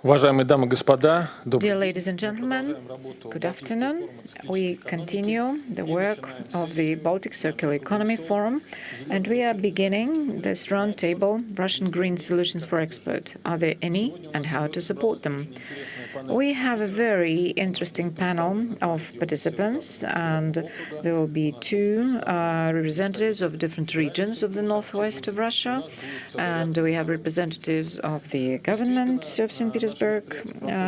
Dear ladies and gentlemen, good afternoon. We continue the work of the Baltic Circular Economy Forum, and we are beginning this roundtable, Russian Green Solutions for Export. Are there any, and how to support them? We have a very interesting panel of participants, and there will be two representatives of different regions of the northwest of Russia, and we have representatives of the government of St. Petersburg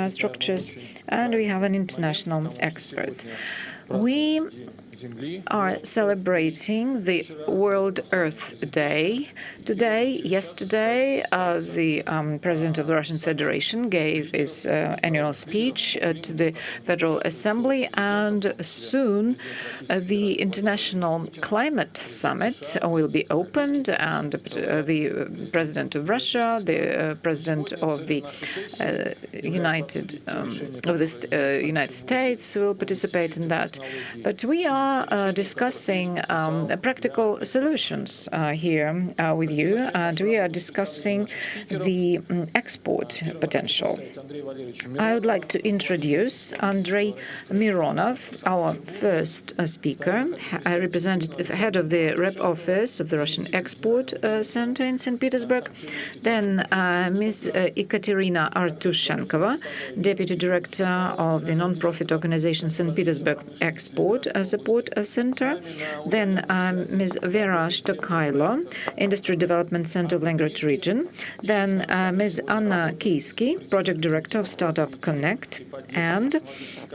structures, and we have an international expert. We are celebrating the World Earth Day. Yesterday, the President of the Russian Federation gave his annual speech to the Federal Assembly, and soon the International Climate Summit will be opened, and the President of Russia, the President of the United States will participate in that. But we are discussing practical solutions here with you, and we are discussing the export potential. I would like to introduce Andrei Mironov, our first speaker, representative head of the Rep Office of the Russian Export Center in St. Petersburg. Then Ms. Ekaterina Artushenkova, Deputy Director of the non-profit organization St. Petersburg Export Support Center. Then Ms. Vera Shtokaylo, Industry Development Center of Leningrad region. Then Ms. Anna Kiiski, Project Director of Startup Connect. And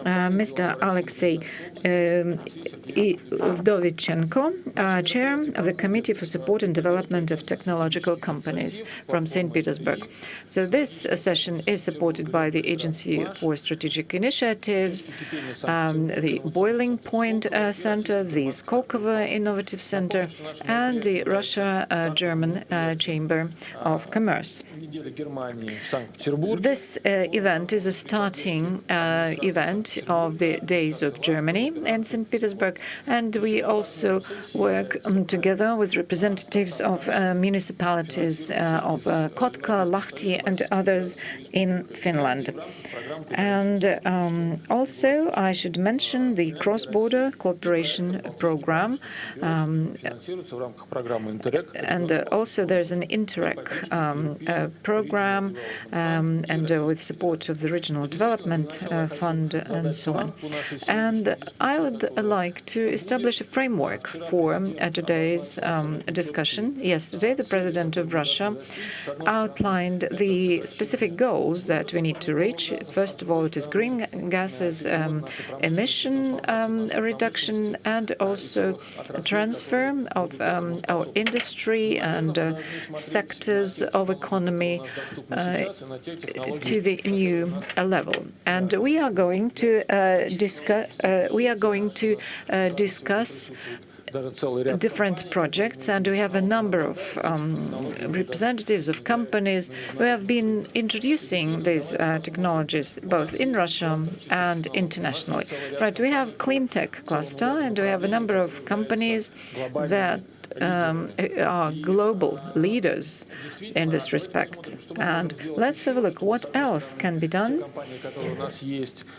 Mr. Alexey Ydovichenko, Chair of the Committee for Support and Development of Technological Companies from St. Petersburg. So this session is supported by the Agency for Strategic Initiatives, the Boiling Point Center, the Skolkovo Innovative Center, and the Russia-German Chamber of Commerce. This event is a starting event of the Days of Germany in St. Petersburg, and we also work together with representatives of municipalities of Kotka, Lahti, and others in Finland. And also, I should mention the cross-border cooperation program, and also there's an Interreg program, and with support of the Regional Development Fund and so on. And I would like to establish a framework for today's discussion. Yesterday, the President of Russia outlined the specific goals that we need to reach. First of all, it is green gases emission reduction, and also a transfer of our industry and sectors of economy to the new level. And we are going to discuss different projects, and we have a number of representatives of companies who have been introducing these technologies both in Russia and internationally. Right, we have clean tech cluster, and we have a number of companies that are global leaders in this respect. And let's have a look what else can be done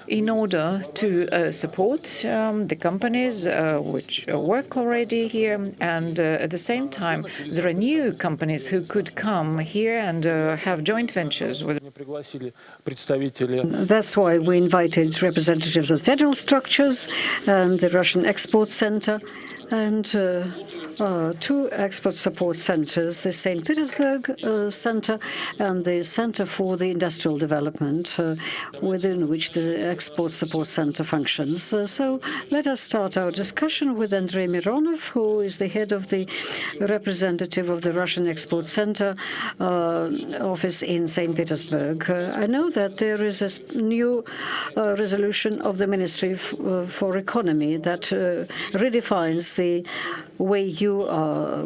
in order to support the companies which work already here, and at the same time there are new companies who could come here and have joint ventures with. That's why we invited representatives of federal structures and the Russian Export Center, and two export support centers, the St. Petersburg Center and the Center for the Industrial Development, within which the Export Support Center functions. So let us start our discussion with Andrei Mironov, who is the head of the representative of the Russian Export Center office in St. Petersburg. I know that there is a new resolution of the Ministry for Economy that redefines the way you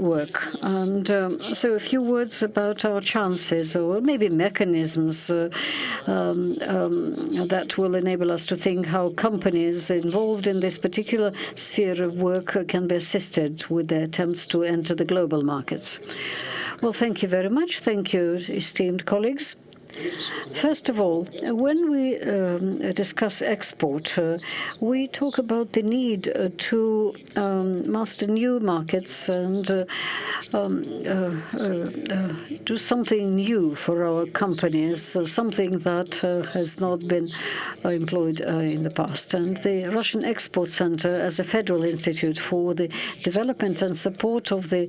work. And so a few words about our chances, or maybe mechanisms that will enable us to think how companies involved in this particular sphere of work can be assisted with their attempts to enter the global markets. Well, thank you very much. Thank you, esteemed colleagues. First of all, when we discuss export, we talk about the need to master new markets and do something new for our companies, something that has not been employed in the past. And the Russian Export Center, as a federal institute for the development and support of the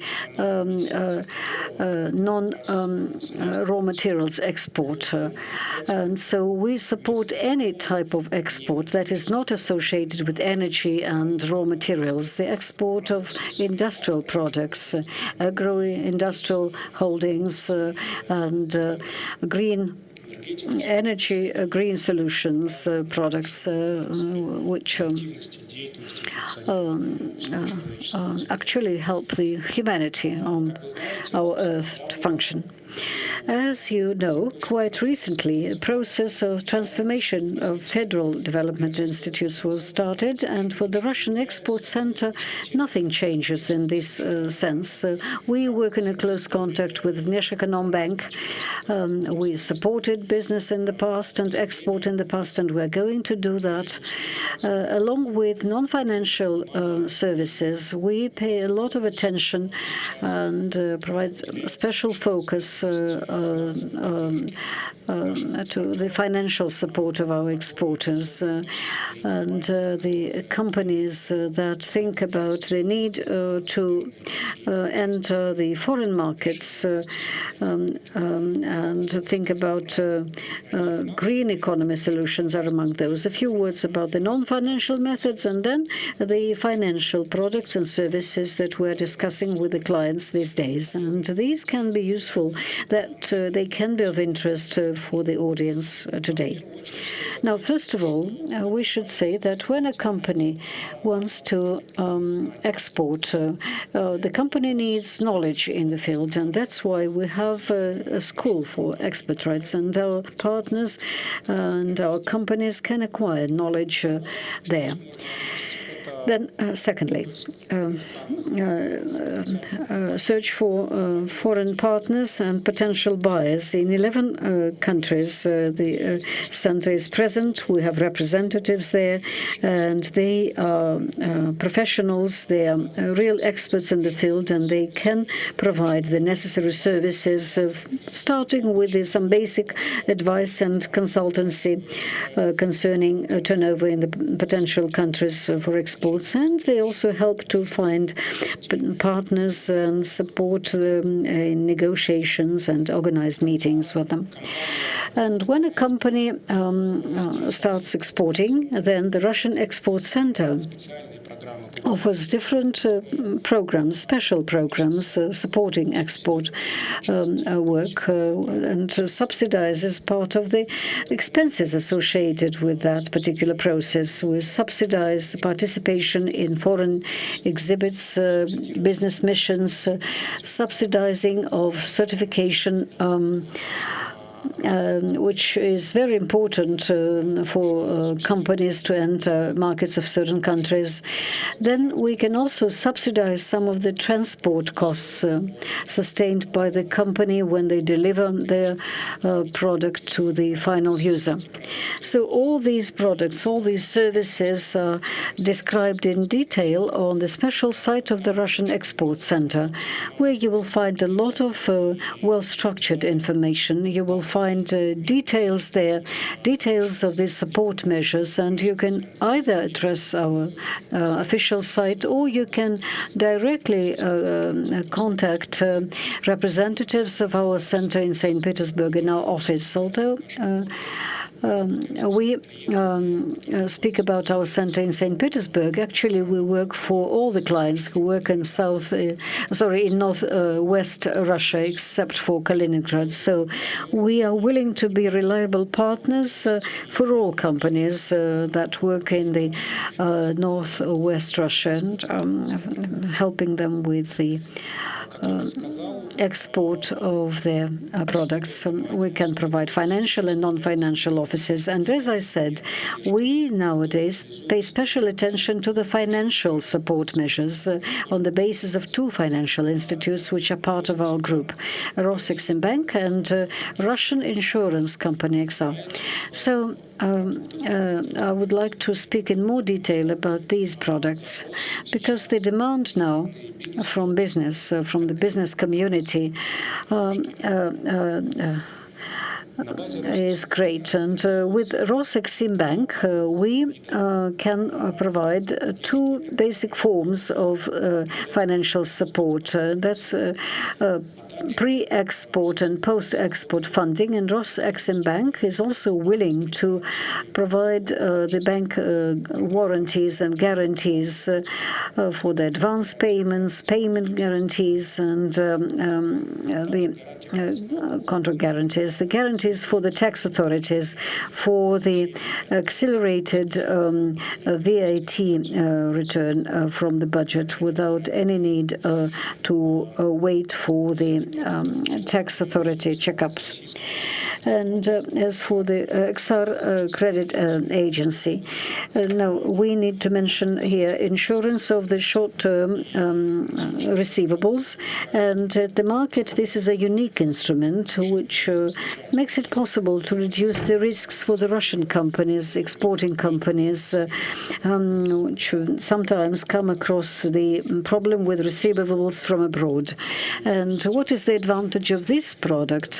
non-raw materials export. And so we support any type of export that is not associated with energy and raw materials, the export of industrial products, agro-industrial holdings, and green energy, green solutions products, which actually help the humanity on our Earth to function. As you know, quite recently, a process of transformation of federal development institutes was started, and for the Russian Export Center, nothing changes in this sense. We work in a close contact with Vneshekonombank. We supported business in the past and export in the past, and we're going to do that. Along with non-financial services, we pay a lot of attention and provide special focus to the financial support of our exporters and the companies that think about the need to enter the foreign markets and think about green economy solutions are among those. A few words about the non-financial methods and then the financial products and services that we're discussing with the clients these days. And these can be useful, that they can be of interest for the audience today. Now, first of all, we should say that when a company wants to export, the company needs knowledge in the field, and that's why we have a school for expert rights, and our partners and our companies can acquire knowledge there. Then, secondly, search for foreign partners and potential buyers. In 11 countries, the center is present. We have representatives there, and they are professionals. They are real experts in the field, and they can provide the necessary services, starting with some basic advice and consultancy concerning turnover in the potential countries for export. And they also help to find partners and support them in negotiations and organize meetings with them. And when a company starts exporting, then the Russian Export Center offers different programs, special programs supporting export work and subsidizes part of the expenses associated with that particular process. We subsidize participation in foreign exhibits, business missions, subsidizing of certification, which is very important for companies to enter markets of certain countries. Then we can also subsidize some of the transport costs sustained by the company when they deliver their product to the final user. So all these products, all these services are described in detail on the special site of the Russian Export Center, where you will find a lot of well-structured information. You will find details there, details of the support measures, and you can either address our official site or you can directly contact representatives of our center in St. Petersburg in our office. Although we speak about our center in St. Petersburg, actually we work for all the clients who work in northwest Russia, except for Kaliningrad. So we are willing to be reliable partners for all companies that work in the northwest Russia, and helping them with the export of their products. We can provide financial and non-financial offices. And as I said, we nowadays pay special attention to the financial support measures on the basis of two financial institutes which are part of our group, Rosseximbank and Russian insurance company XR. So I would like to speak in more detail about these products because the demand now from business, from the business community, is great. And with Rosseximbank, we can provide two basic forms of financial support. That's pre-export and post-export funding, and Rosseximbank is also willing to provide the bank warranties and guarantees for the advance payments, payment guarantees, and the contract guarantees, the guarantees for the tax authorities, for the accelerated VAT return from the budget without any need to wait for the tax authority checkups. And as for the XR credit agency, now we need to mention here insurance of the short-term receivables. And at the market, this is a unique instrument which makes it possible to reduce the risks for the Russian companies, exporting companies, which sometimes come across the problem with receivables from abroad. And what is the advantage of this product?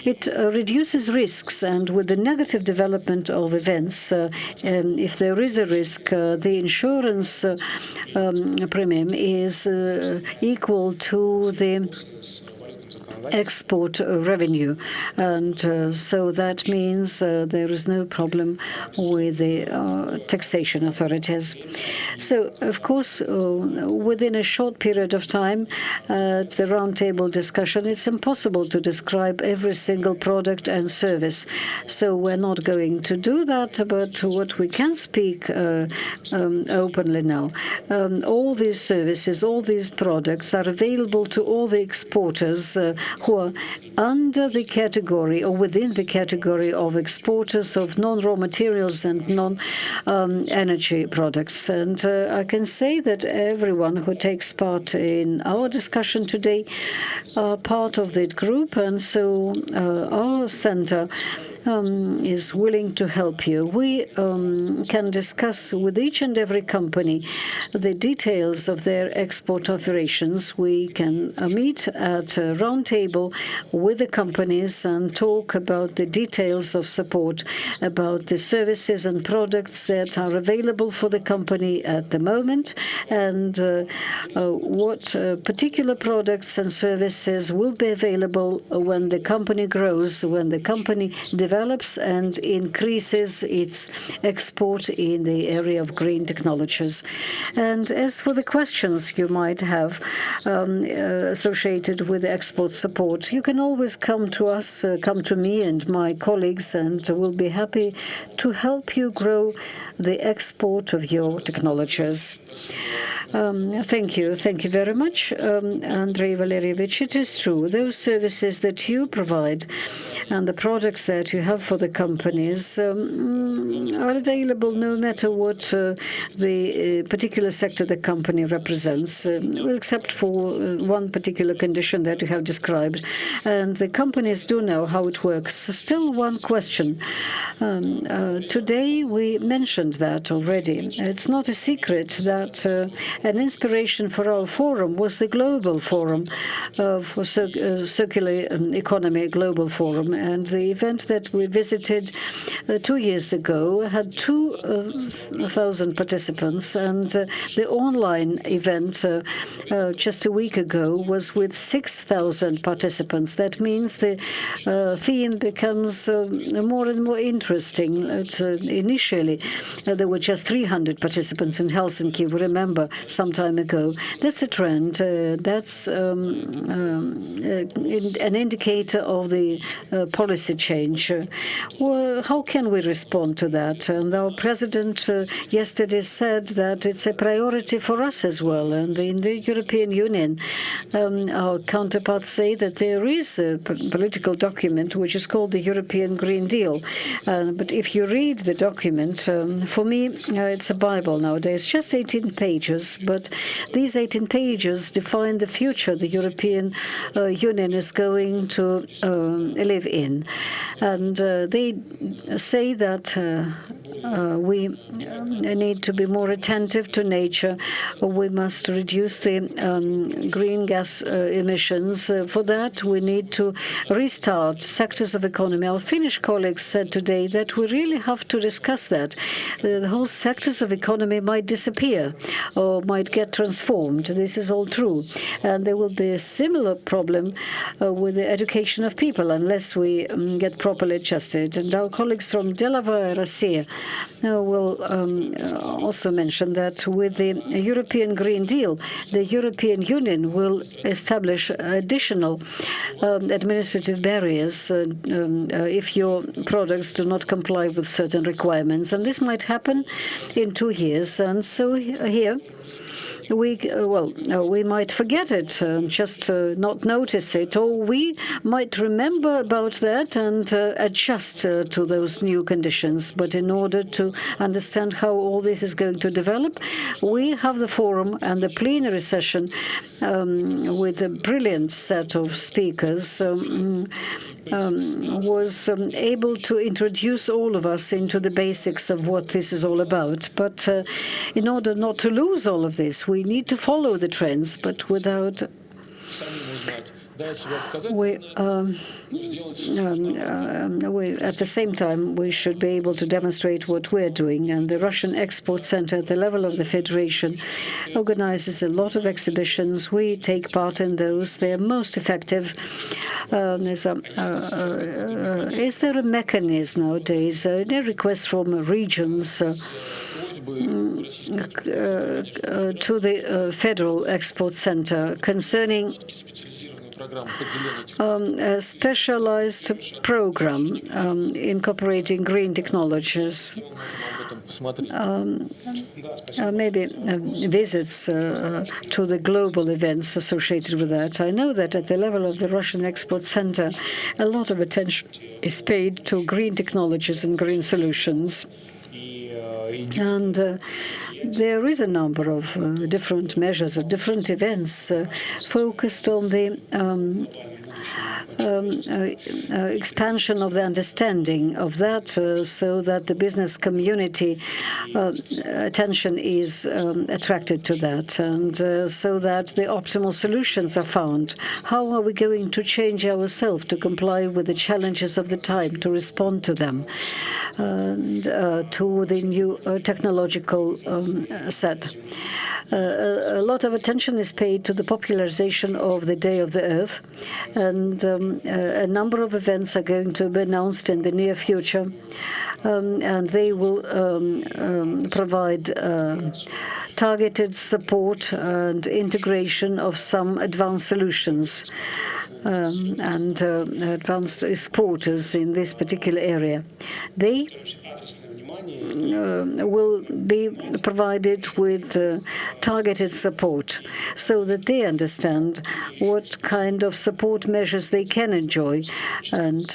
It reduces risks, and with the negative development of events, if there is a risk, the insurance premium is equal to the export revenue, and so that means there is no problem with the taxation authorities. So, of course, within a short period of time, at the roundtable discussion, it's impossible to describe every single product and service. So we're not going to do that, but what we can speak openly now, all these services, all these products are available to all the exporters who are under the category or within the category of exporters of non-raw materials and non-energy products. And I can say that everyone who takes part in our discussion today are part of that group, and so our center is willing to help you. We can discuss with each and every company the details of their export operations. We can meet at a round table with the companies and talk about the details of support, about the services and products that are available for the company at the moment, and what particular products and services will be available when the company grows, when the company develops and increases its export in the area of green technologies. And as for the questions you might have associated with export support, you can always come to us, come to me and my colleagues, and we'll be happy to help you grow the export of your technologies. Thank you. Thank you very much, Andrei Valerievich. It is true. Those services that you provide and the products that you have for the companies are available no matter what the particular sector the company represents, except for one particular condition that you have described. And the companies do know how it works. Still one question. Today we mentioned that already. It's not a secret that an inspiration for our forum was the Global Forum for Circular Economy Global Forum. And the event that we visited 2 years ago had 2,000 participants. And the online event just a week ago was with 6,000 participants. That means the theme becomes more and more interesting. Initially, there were just 300 participants in Helsinki, we remember, some time ago. That's a trend. That's an indicator of the policy change. Well, how can we respond to that? And our president yesterday said that it's a priority for us as well. And in the European Union, our counterparts say that there is a political document which is called the European Green Deal. But if you read the document, for me, it's a Bible nowadays, just 18 pages. But these 18 pages define the future the European Union is going to live in. And they say that we need to be more attentive to nature. We must reduce the green gas emissions. For that, we need to restart sectors of economy. Our Finnish colleagues said today that we really have to discuss that. The whole sectors of economy might disappear or might get transformed. This is all true. And there will be a similar problem with the education of people unless we get properly adjusted. And our colleagues from Delovaya Rossija will also mention that with the European Green Deal, the European Union will establish additional administrative barriers if your products do not comply with certain requirements. And this might happen in 2 years. And so here, we might forget it, just not notice it, or we might remember about that and adjust to those new conditions. But in order to understand how all this is going to develop, we have the forum and the plenary session with a brilliant set of speakers was able to introduce all of us into the basics of what this is all about. But in order not to lose all of this, we need to follow the trends, but without at the same time, we should be able to demonstrate what we're doing. And the Russian Export Center at the level of the Federation organizes a lot of exhibitions. We take part in those. They're most effective. Is there a mechanism nowadays, a request from regions to the Federal Export Center concerning a specialized program incorporating green technologies, maybe visits to the global events associated with that. I know that at the level of the Russian Export Center, a lot of attention is paid to green technologies and green solutions. And there is a number of different measures, of different events focused on the expansion of the understanding of that, so that the business community attention is attracted to that, and so that the optimal solutions are found. How are we going to change ourselves to comply with the challenges of the time, to respond to them, and to the new technological set? A lot of attention is paid to the popularization of the Day of the Earth, and a number of events are going to be announced in the near future, and they will provide targeted support and integration of some advanced solutions and advanced exporters in this particular area. They will be provided with targeted support so that they understand what kind of support measures they can enjoy, and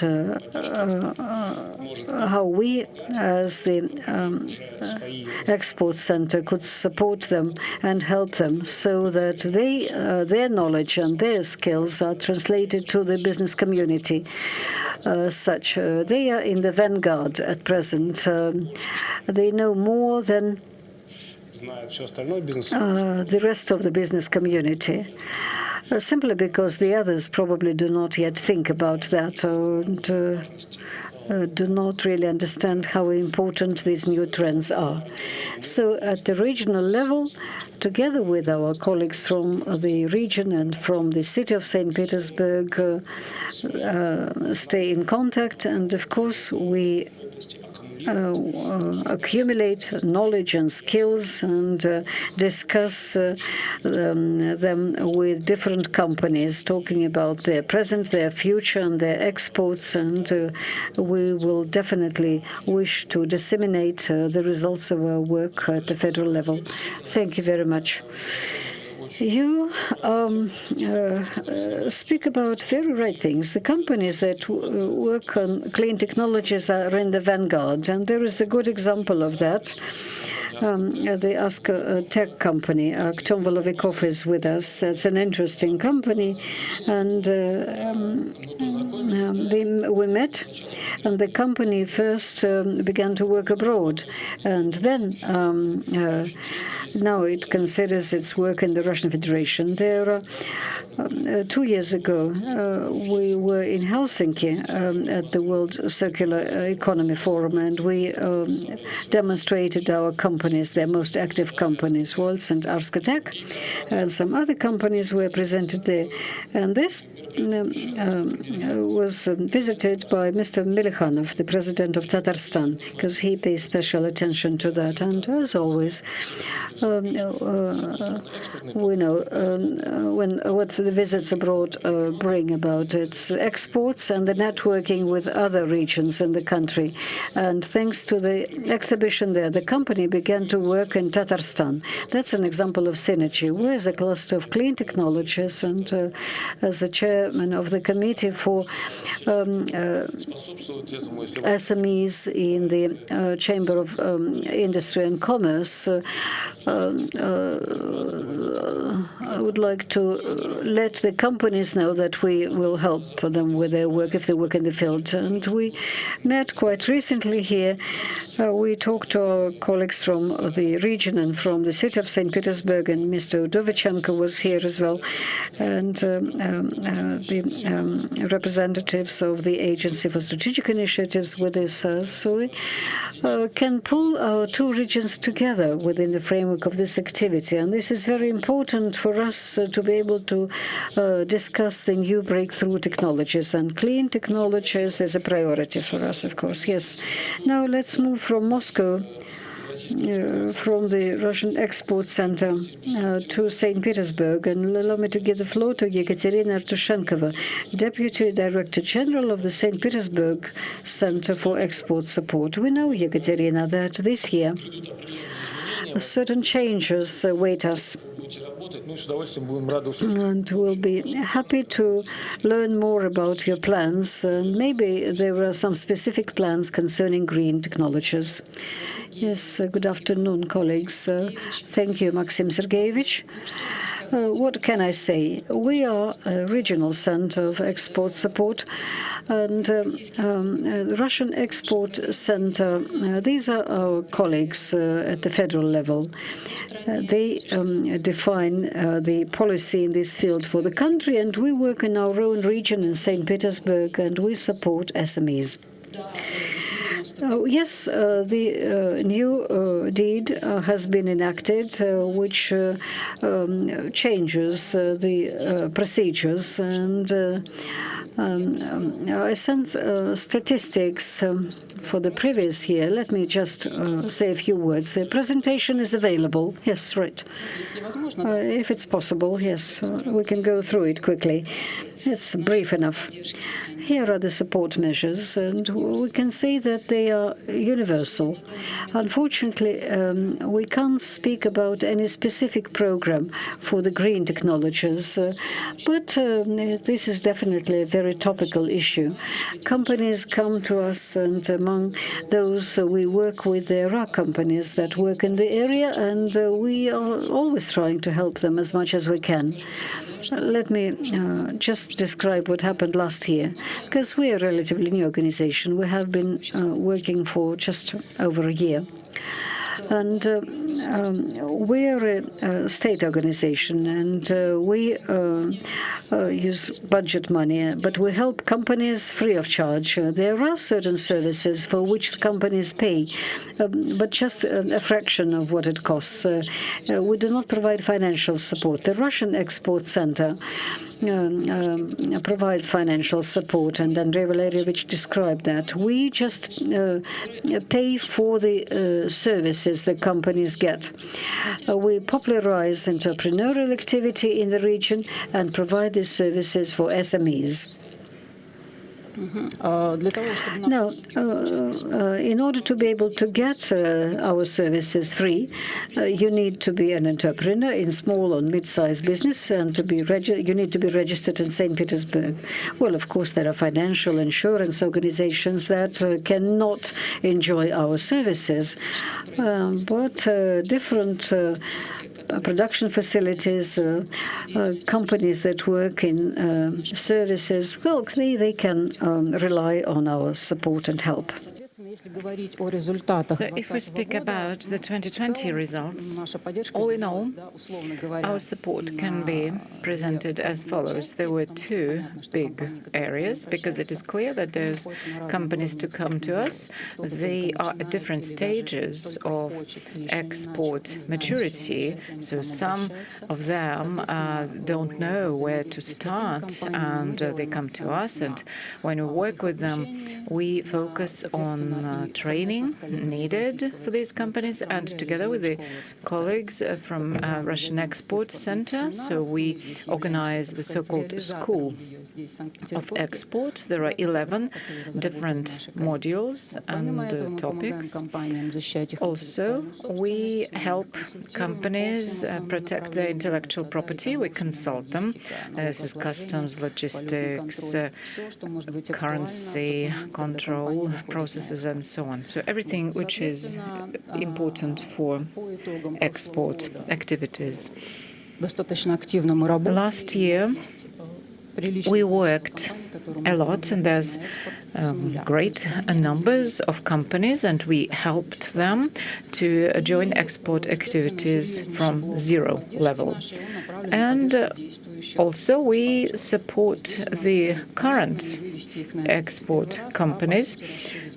how we as the Export Center could support them and help them so that they, their knowledge and their skills are translated to the business community. They are in the vanguard at present. They know more than the rest of the business community, simply because the others probably do not yet think about that, and do not really understand how important these new trends are. So at the regional level, together with our colleagues from the region and from the city of St. Petersburg, stay in contact, and of course we accumulate knowledge and skills and discuss them with different companies, talking about their present, their future, and their exports. And we will definitely wish to disseminate the results of our work at the federal level. Thank you very much. You speak about very right things. The companies that work on clean technologies are in the vanguard, and there is a good example of that. The Ask Tech company, Tom Volovikov is with us. That's an interesting company, and we met, and the company first began to work abroad, and then now it considers its work in the Russian Federation. There, 2 years ago, we were in Helsinki at the World Circular Economy Forum, and we demonstrated our companies, their most active companies, Waltz and Arskatech, and some other companies were presented there. And this was visited by Mr. Milikhanov, the president of Tatarstan, because he pays special attention to that. And as always, we know what the visits abroad bring about. It's exports and the networking with other regions in the country. And thanks to the exhibition there, the company began to work in Tatarstan. That's an example of synergy. We're a cluster of clean technologies, and as the chairman of the committee for SMEs in the Chamber of Industry and Commerce, I would like to let the companies know that we will help them with their work if they work in the field. And we met quite recently here. We talked to our colleagues from the region and from the city of St. Petersburg, and Mr. Ydovichenko was here as well, and the representatives of the Agency for Strategic Initiatives with us. So we can pull our two regions together within the framework of this activity. And this is very important for us to be able to discuss the new breakthrough technologies. And clean technologies is a priority for us, of course. Yes. Now let's move from Moscow, from the Russian Export Center to St. Petersburg. And allow me to give the floor to Ekaterina Artushenkova, Deputy Director General of the St. Petersburg Center for Export Support. We know, Ekaterina, that this year certain changes await us, and we'll be happy to learn more about your plans. Maybe there are some specific plans concerning green technologies. Yes, good afternoon, colleagues. Thank you, Maxim Sergeyevich. What can I say? We are a regional center of export support, and the Russian Export Center, these are our colleagues at the federal level. They define the policy in this field for the country, and we work in our own region in St. Petersburg, and we support SMEs. Yes, the new deed has been enacted, which changes the procedures. And I sent statistics for the previous year. Let me just say a few words. The presentation is available. Yes, right. If it's possible, yes, we can go through it quickly. It's brief enough. Here are the support measures, and we can say that they are universal. Unfortunately, we can't speak about any specific program for the green technologies, but this is definitely a very topical issue. Companies come to us, and among those we work with, there are companies that work in the area, and we are always trying to help them as much as we can. Let me just describe what happened last year, because we are a relatively new organization. We have been working for just over a year. And we're a state organization, and we use budget money, but we help companies free of charge. There are certain services for which the companies pay, but just a fraction of what it costs. We do not provide financial support. The Russian Export Center provides financial support, and Andrei Valerievich described that. We just pay for the services the companies get. We popularize entrepreneurial activity in the region and provide these services for SMEs. Now, in order to be able to get our services free, you need to be an entrepreneur in small or mid-sized business, and you need to be registered in St. Petersburg. Well, of course, there are financial insurance organizations that cannot enjoy our services, but different production facilities, companies that work in services, well, they can rely on our support and help. So if we speak about the 2020 results, all in all, our support can be presented as follows. There were two big areas, because it is clear that those companies to come to us, they are at different stages of export maturity. So some of them don't know where to start, and they come to us. And when we work with them, we focus on training needed for these companies, and together with the colleagues from Russian Export Center, so we organize the so-called School of Export. There are 11 different modules and topics. Also, we help companies protect their intellectual property. We consult them. This is customs, logistics, currency control processes, and so on. So everything which is important for export activities. Last year, we worked a lot, and there's great numbers of companies, and we helped them to join export activities from zero level. And also, we support the current export companies.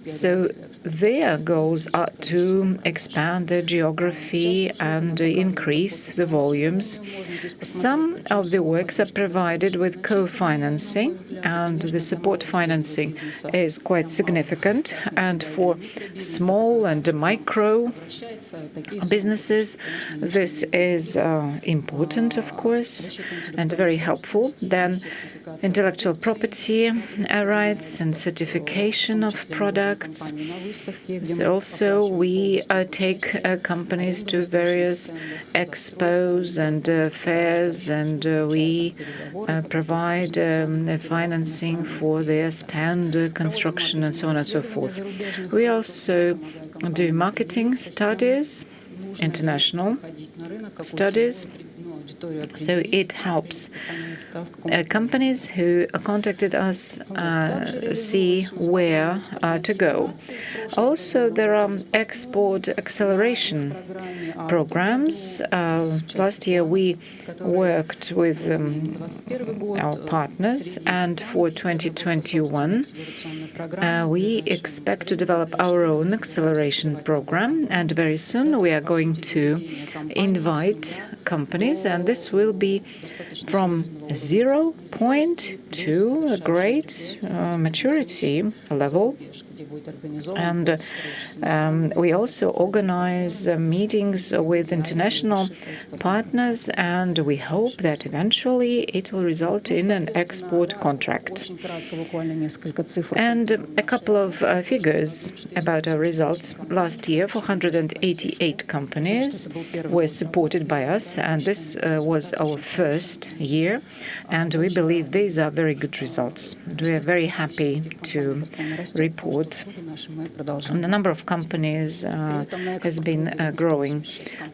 So their goals are to expand their geography and increase the volumes. Some of the works are provided with co-financing, and the support financing is quite significant. And for small and micro businesses, this is important, of course, and very helpful. Then intellectual property rights and certification of products. So also, we take companies to various expos and fairs, and we provide financing for their stand construction and so on and so forth. We also do marketing studies, international studies. So it helps companies who contacted us see where to go. Also, there are export acceleration programs. Last year, we worked with our partners, and for 2021, we expect to develop our own acceleration program, and very soon we are going to invite companies, and this will be from 0 point to a great maturity level. And we also organize meetings with international partners, and we hope that eventually it will result in an export contract. And a couple of figures about our results. Last year, 488 companies were supported by us. months, and this was our first year, and we believe these are very good results. And we are very happy to report the number of companies has been growing.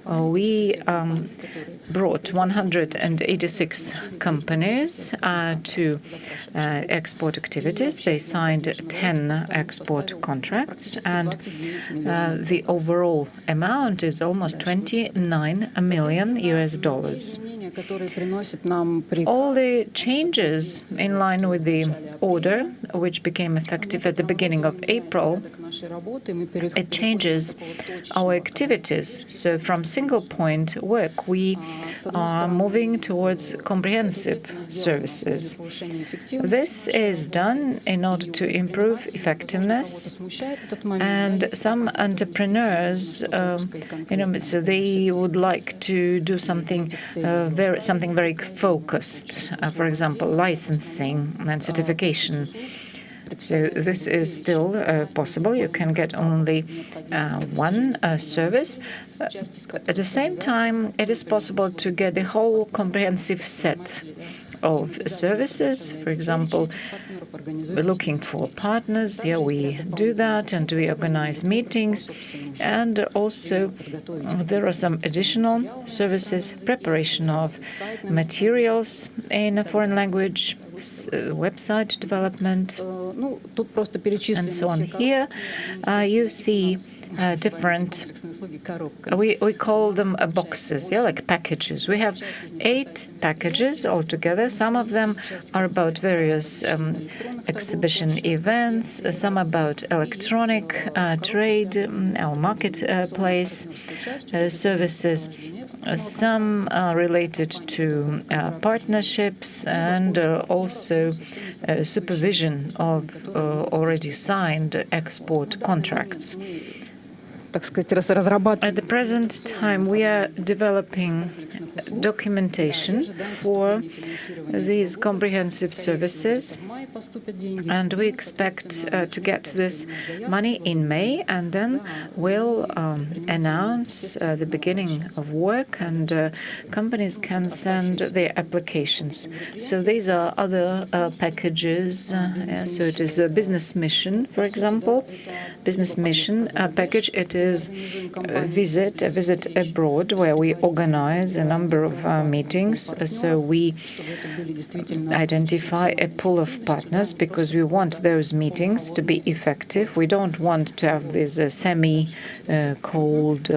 We brought 186 companies to export activities. They signed 10 export contracts, and the overall amount is almost $29 million. All the changes in line with the order, which became effective at the beginning of April, it changes our activities. So from single point work, we are moving towards comprehensive services. This is done in order to improve effectiveness, and some entrepreneurs, so they would like to do something very focused, for example, licensing and certification. So this is still possible. You can get only one service. At the same time, it is possible to get the whole comprehensive set of services. For example, we're looking for partners. Yeah, we do that, and we organize meetings. And also, there are some additional services, preparation of materials in a foreign language, website development, and so on. Here, you see different, we call them boxes, like packages. We have 8 packages altogether. Some of them are about various exhibition events, some about electronic trade, our marketplace services. Some are related to partnerships and also supervision of already signed export contracts. At the present time, we are developing documentation for these comprehensive services, and we expect to get this money in May, and then we'll announce the beginning of work, and companies can send their applications. So these are other packages. So it is a business mission, for example, business mission package. It is a visit abroad, where we organize a number of meetings. So we identify a pool of partners because we want those meetings to be effective. We don't want to have these semi-cold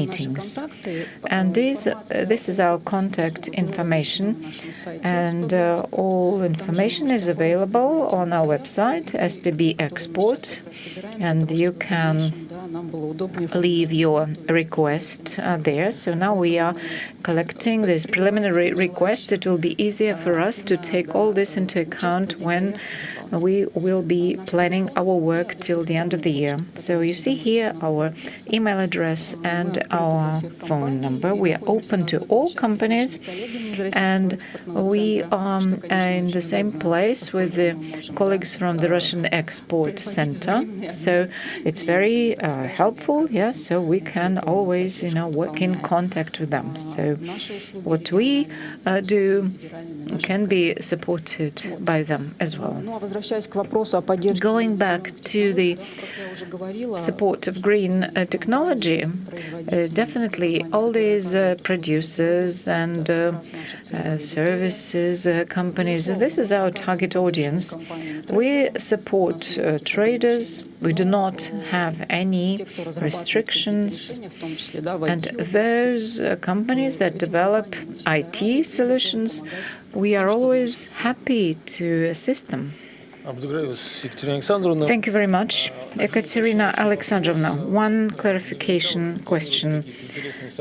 meetings. And this is our contact information, and all information is available on our website, SPB Export, and you can leave your request there. So now we are collecting these preliminary requests. It will be easier for us to take all this into account when we will be planning our work till the end of the year. So you see here our email address and our phone number. We are open to all companies, and we are in the same place with the colleagues from the Russian Export Center. So it's very helpful, so we can always, work in contact with them. So what we do can be supported by them as well. Going back to the support of green technology, definitely all these producers and services companies, this is our target audience. We support traders. We do not have any restrictions, and those companies that develop IT solutions, we are always happy to assist them. Thank you very much. Ekaterina Alexandrovna, one clarification question.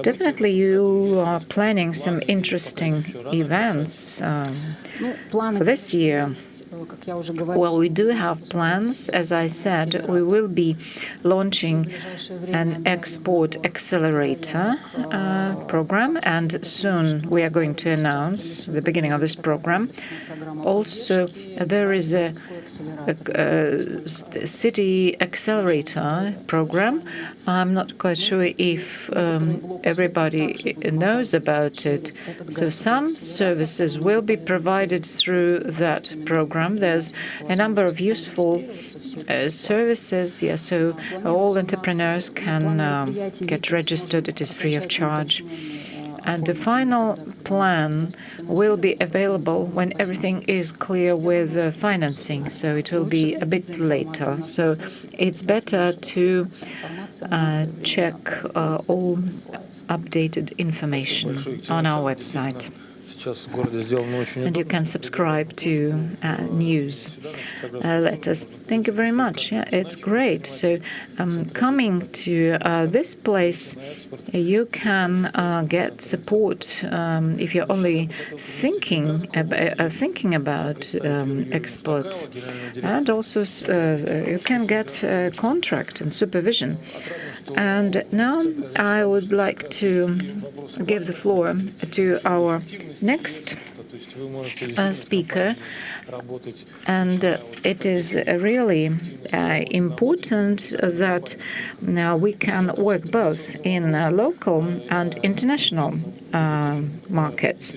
Definitely you are planning some interesting events for this year. Well, we do have plans. As I said, we will be launching an export accelerator program, and soon we are going to announce the beginning of this program. Also, there is a city accelerator program. I'm not quite sure if everybody knows about it. So some services will be provided through that program. There's a number of useful services, so all entrepreneurs can get registered. It is free of charge. And the final plan will be available when everything is clear with financing, so it will be a bit later. So it's better to check all updated information on our website. And you can subscribe to news letters. Thank you very much. Yeah, it's great. So coming to this place, you can get support if you're only thinking about export, and also you can get a contract and supervision. And now I would like to give the floor to our next speaker, and it is really important that now we can work both in local and international markets.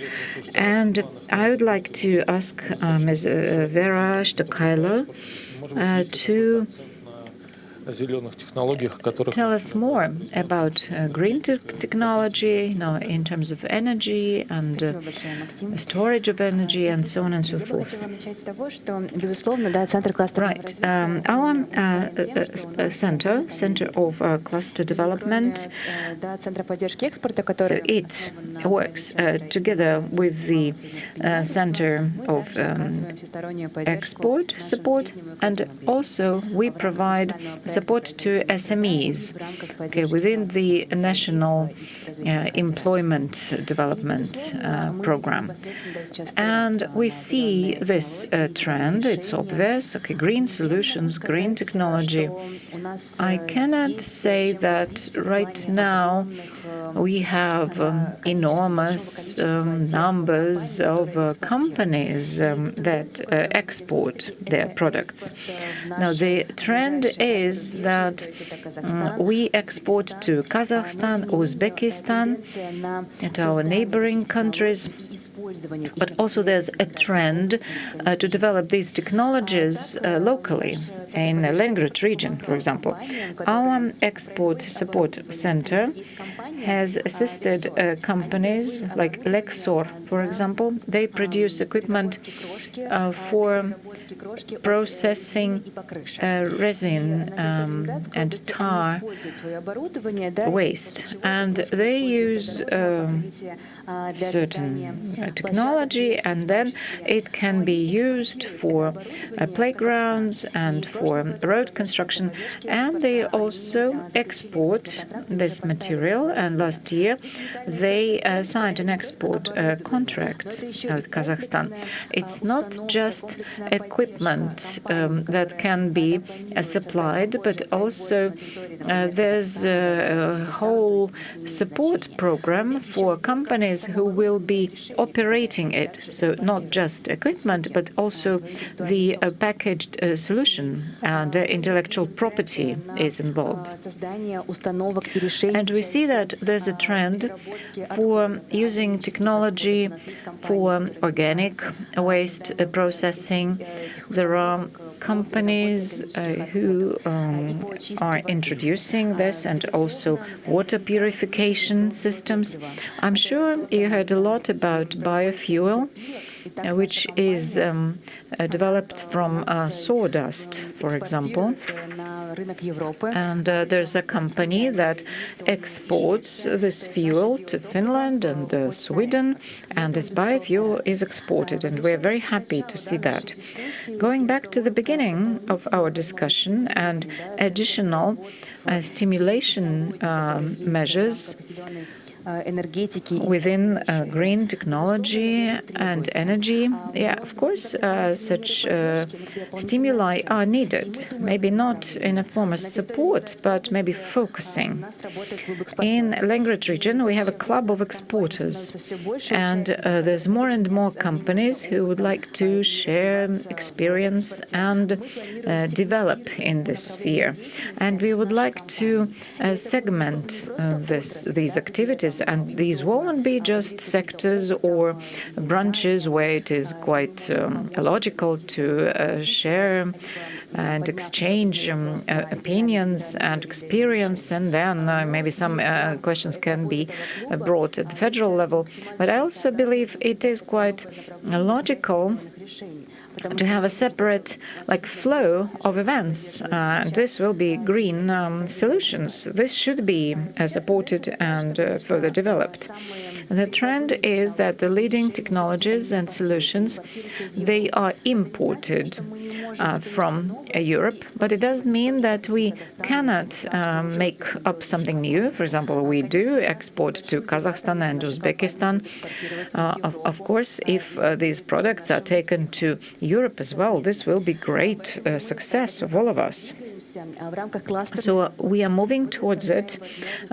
And I would like to ask Ms. Vera Shtokaylo to tell us more about green technology, in terms of energy and storage of energy, and so on and so forth. Right. Our Center of Cluster Development, so it works together with the Center of Export Support, and also we provide support to SMEs within the National Employment Development Program. And we see this trend, it's obvious, green solutions, green technology. I cannot say that right now we have enormous numbers of companies that export their products. Now, the trend is that we export to Kazakhstan, Uzbekistan, and our neighboring countries. But also there's a trend to develop these technologies locally in the Leningrad region, for example. Our Export Support Center has assisted companies like Lexor, for example. They produce equipment for processing resin and tar waste, and they use certain technology, and then it can be used for playgrounds and for road construction, and they also export this material. And last year they signed an export contract with Kazakhstan. It's not just equipment that can be supplied, but also there's a whole support program for companies who will be operating it. So not just equipment, but also the packaged solution, and intellectual property is involved. And we see that there's a trend for using technology for organic waste processing. There are companies who are introducing this, and also water purification systems. I'm sure you heard a lot about biofuel, which is developed from sawdust, for example. And there's a company that exports this fuel to Finland and Sweden, and this biofuel is exported, and we're very happy to see that. Going back to the beginning of our discussion, and additional stimulation measures within green technology and energy. Yeah, of course, such stimuli are needed. Maybe not in a form of support, but maybe focusing. In Leningrad region, we have a club of exporters, and there's more and more companies who would like to share experience and develop in this sphere. And we would like to segment these activities, and these won't be just sectors or branches where it is quite logical to share and exchange opinions and experience, and then maybe some questions can be brought at the federal level. But I also believe it is quite logical to have a separate flow of events. This will be green solutions. This should be supported and further developed. The trend is that the leading technologies and solutions, they are imported from Europe, but it doesn't mean that we cannot make up something new. For example, we do export to Kazakhstan and Uzbekistan. Of course, if these products are taken to Europe as well, this will be great success of all of us. So we are moving towards it,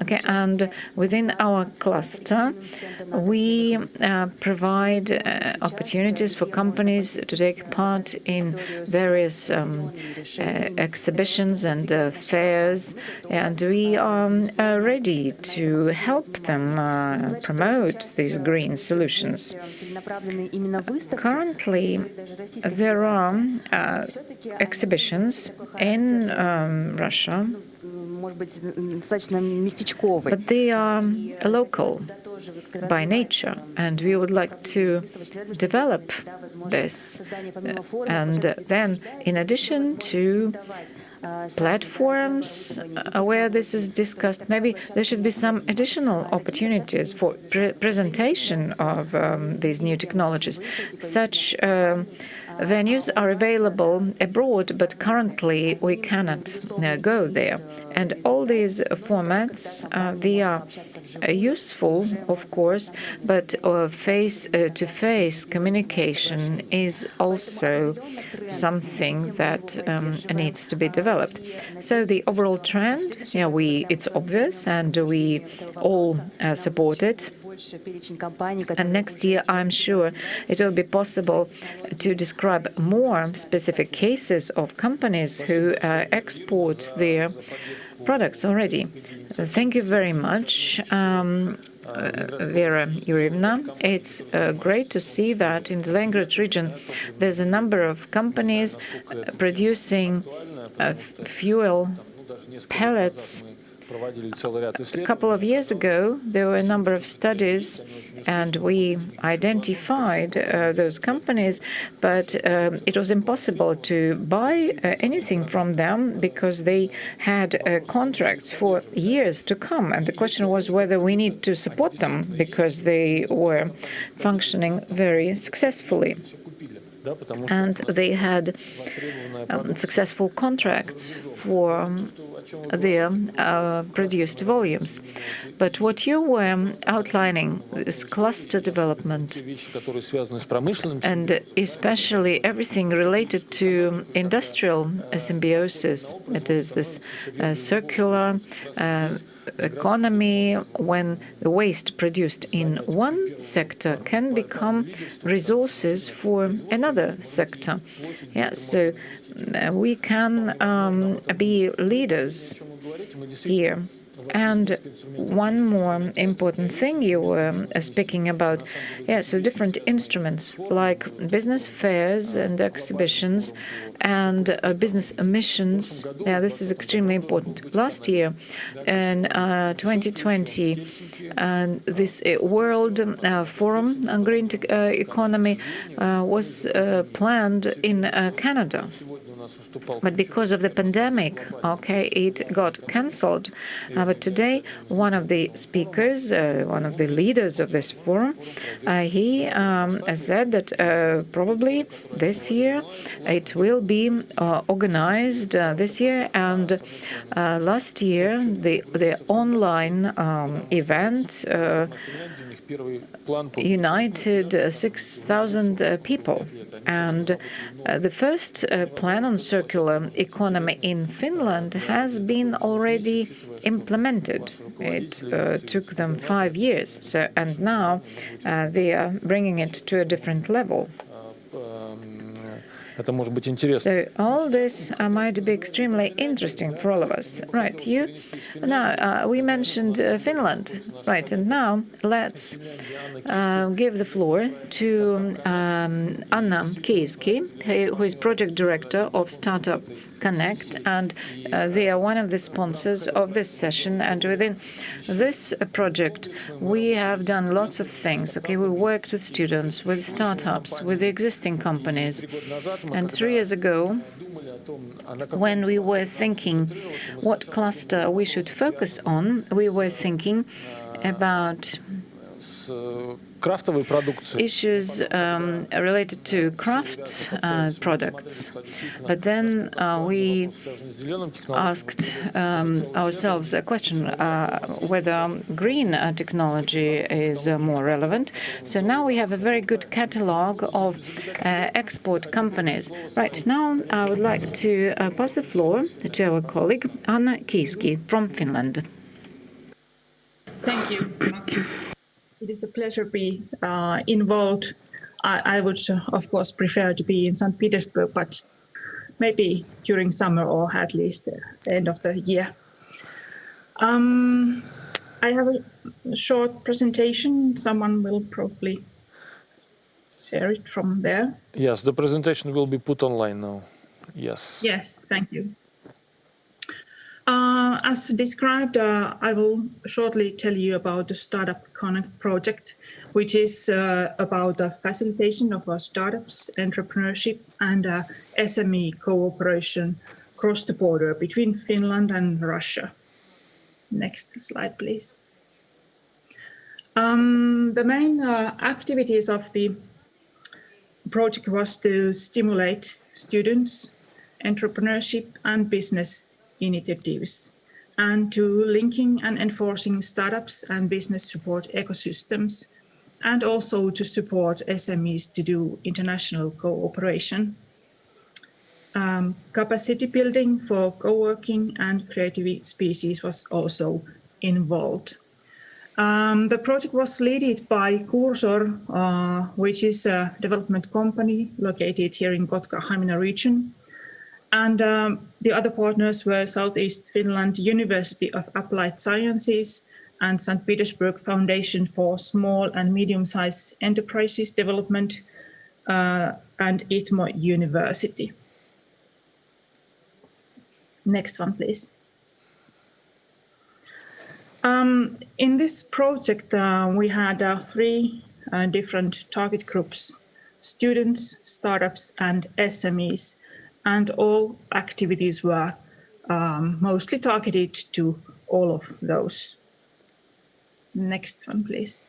okay, and within our cluster, we provide opportunities for companies to take part in various exhibitions and fairs, and we are ready to help them promote these green solutions. Currently, there are exhibitions in Russia, but they are local by nature, and we would like to develop this. And then, in addition to platforms where this is discussed, maybe there should be some additional opportunities for presentation of these new technologies. Such venues are available abroad, but currently we cannot go there. And all these formats, they are useful, of course, but face-to-face communication is also something that needs to be developed. So the overall trend, it's obvious, and we all support it. And next year, I'm sure it will be possible to describe more specific cases of companies who export their products already. Thank you very much, Vera Yurievna. It's great to see that in the Leningrad region there's a number of companies producing fuel pellets. A couple of years ago, there were a number of studies, and we identified those companies, but it was impossible to buy anything from them because they had contracts for years to come. And the question was whether we need to support them because they were functioning very successfully. And they had successful contracts for their produced volumes. But what you were outlining is cluster development, and especially everything related to industrial symbiosis. It is this circular economy when the waste produced in one sector can become resources for another sector. So we can be leaders here. And one more important thing you were speaking about, so different instruments like business fairs and exhibitions and business missions. This is extremely important. Last year, in 2020, this World Forum on Green Economy was planned in Canada. But because of the pandemic, it got cancelled. But today, one of the speakers, one of the leaders of this forum, he said that probably this year it will be organized this year. And last year, the online event united 6,000 people. And the first plan on circular economy in Finland has been already implemented. It took them 5 years. And now they are bringing it to a different level. So all this might be extremely interesting for all of us. Right, now, we mentioned Finland. Right, and now let's give the floor to Anna Kiiski, who is project director of Startup Connect, and they are one of the sponsors of this session. And within this project, we have done lots of things. We worked with students, with startups, with the existing companies. And 3 years ago, when we were thinking what cluster we should focus on, we were thinking about issues related to craft products. But then we asked ourselves a question whether green technology is more relevant. So now we have a very good catalogue of export companies. Right, now I would like to pass the floor to our colleague Anna Kiiski from Finland. Thank you, Maxim. It is a pleasure to be involved. I would, of course, prefer to be in St. Petersburg, but maybe during summer or at least the end of the year. I have a short presentation. Someone will probably share it from there. Yes, the presentation will be put online now. Yes. Yes, thank you. As described, I will shortly tell you about the Startup Connect project, which is about the facilitation of startups, entrepreneurship, and SME cooperation across the border between Finland and Russia. Next slide, please. The main activities of the project was to stimulate students, entrepreneurship, and business initiatives, and to linking and enforcing startups and business support ecosystems, and also to support SMEs to do international cooperation. Capacity building for co-working and creative species was also involved. The project was led by Cursor, which is a development company located here in Kotka-Hamina region. And the other partners were Southeast Finland University of Applied Sciences and St. Petersburg Foundation for Small and Medium-Sized Enterprises Development and ITMO University. Next one, please. In this project, we had 3 different target groups: students, startups, and SMEs. And all activities were mostly targeted to all of those. Next one, please.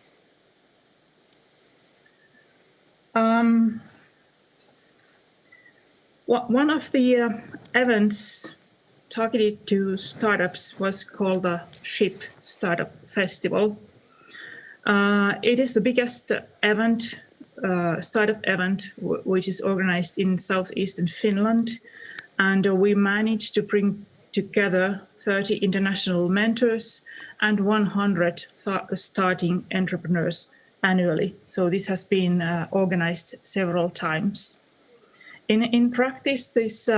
One of the events targeted to startups was called the SHIP Startup Festival. It is the biggest event, startup event, which is organized in southeastern Finland. And we managed to bring together 30 international mentors and 100 starting entrepreneurs annually. So this has been organized several times. In practice, this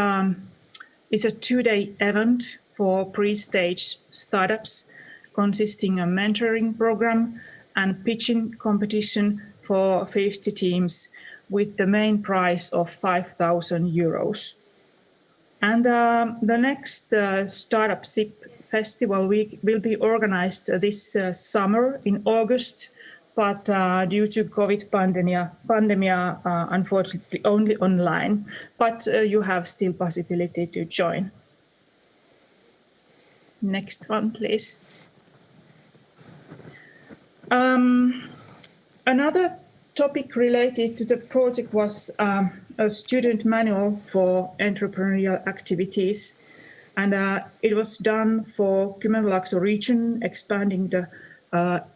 is a 2-day event for pre-stage startups, consisting of a mentoring program and pitching competition for 50 teams with the main prize of 5,000 euros. And the next Startup SIP Festival Week will be organized this summer in August but due to COVID pandemic, unfortunately only online, but you have still possibility to join. Next one, please. Another topic related to the project was a student manual for entrepreneurial activities. And it was done for Kymenlaakso region, expanding the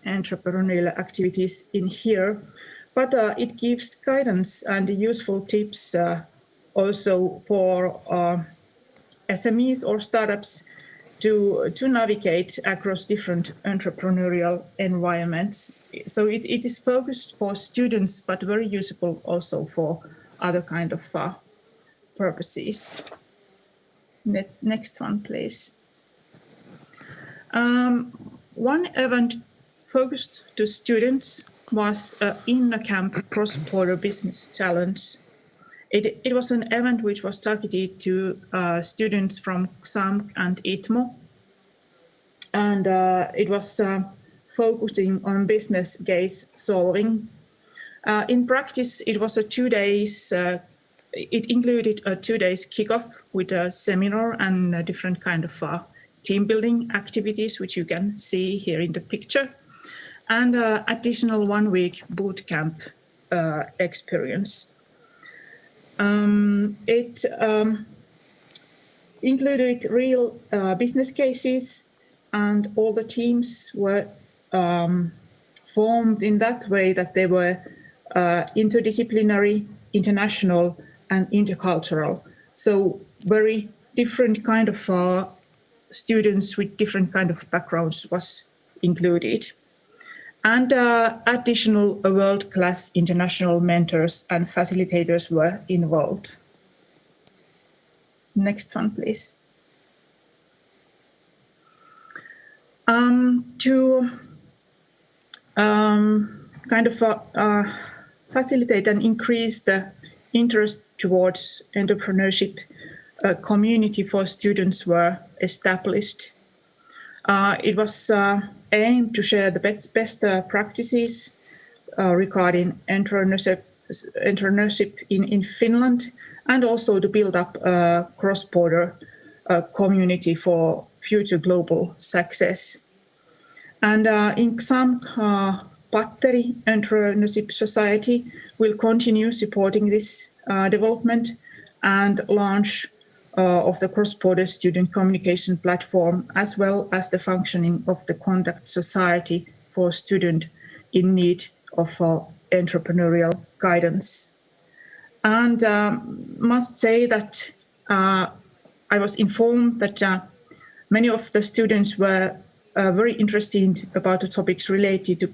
entrepreneurial activities in here. But it gives guidance and useful tips also for SMEs or startups to navigate across different entrepreneurial environments. So it is focused for students, but very usable also for other kind of purposes. Next one, please. One event focused to students was InnoCamp Cross-Border Business Challenge. It was an event which was targeted to students from XAMK and ITMO. And it was focusing on business case solving. In practice, it was a 2 days it included a 2 days kickoff with a seminar and different kind of team building activities, which you can see here in the picture, and additional 1 week boot camp experience. It included real business cases, and all the teams were formed in that way that they were interdisciplinary, international, and intercultural. So very different kind of students with different kind of backgrounds was included. And additional world-class international mentors and facilitators were involved. Next one, please. To kind of facilitate and increase the interest towards entrepreneurship, a community for students were established. It was aimed to share the best practices regarding entrepreneurship in Finland, and also to build up a cross-border community for future global success. And in XAMK, Patteri Entrepreneurship Society will continue supporting this development and launch of the cross-border student communication platform, as well as the functioning of the Contact Society for students in need of entrepreneurial guidance. And must say that I was informed that many of the students were very interested about the topics related to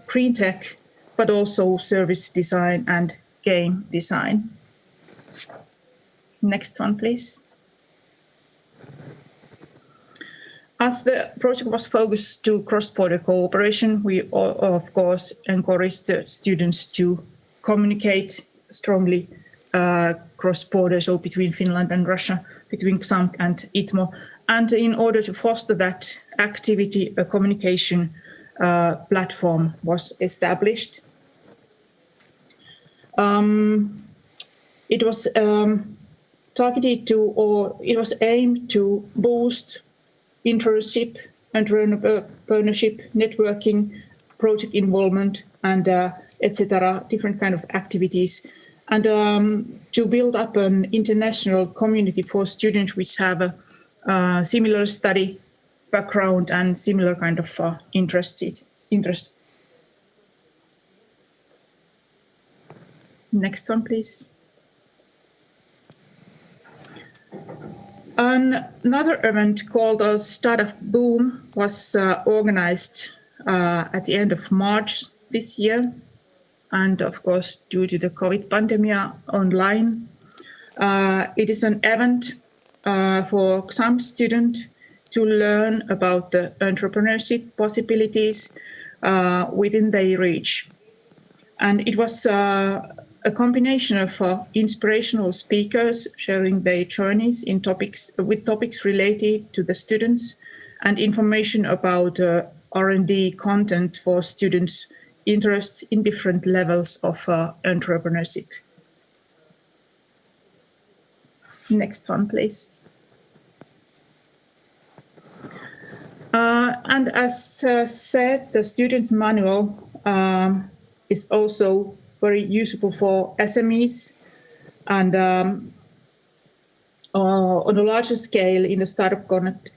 green tech, but also service design and game design. Next one, please. As the project was focused to cross-border cooperation, we of course encouraged the students to communicate strongly cross-border, so between Finland and Russia, between XAMK and ITMO. And in order to foster that activity, a communication platform was established. It was targeted to, or it was aimed to boost internship, entrepreneurship, networking, project involvement, and etc., different kind of activities, and to build up an international community for students which have a similar study background and similar kind of interest. Next one, please. Another event called a Startup Boom was organized at the end of March this year, and of course due to the COVID pandemic online. It is an event for some students to learn about the entrepreneurship possibilities within their reach. And it was a combination of inspirational speakers sharing their journeys in topics related to the students, and information about R&D content for students interest in different levels of entrepreneurship. Next one, please. And as said, the student's manual is also very useful for SMEs, and on a larger scale in the Startup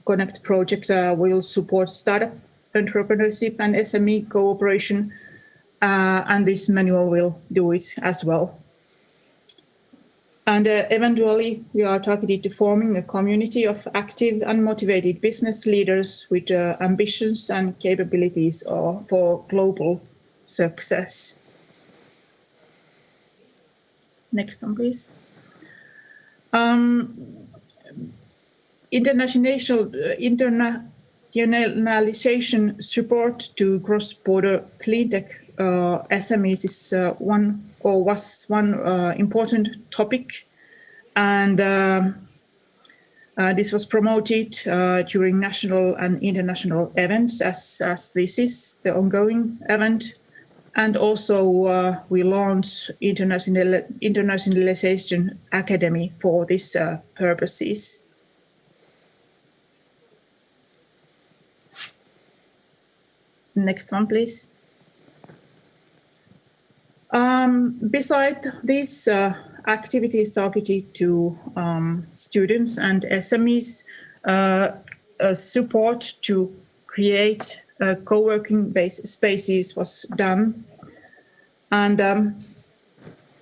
Connect project, we will support startup entrepreneurship and SME cooperation, and this manual will do it as well. And eventually, we are targeted to forming a community of active and motivated business leaders with ambitions and capabilities for global success. Next one, please. Internationalization support to cross-border cleantech SMEs is was one important topic, and this was promoted during national and international events, as this is the ongoing event. And also we launched Internationalization Academy for these purposes. Next one, please. Beside these activities targeted to students and SMEs, support to create co-working spaces was done. And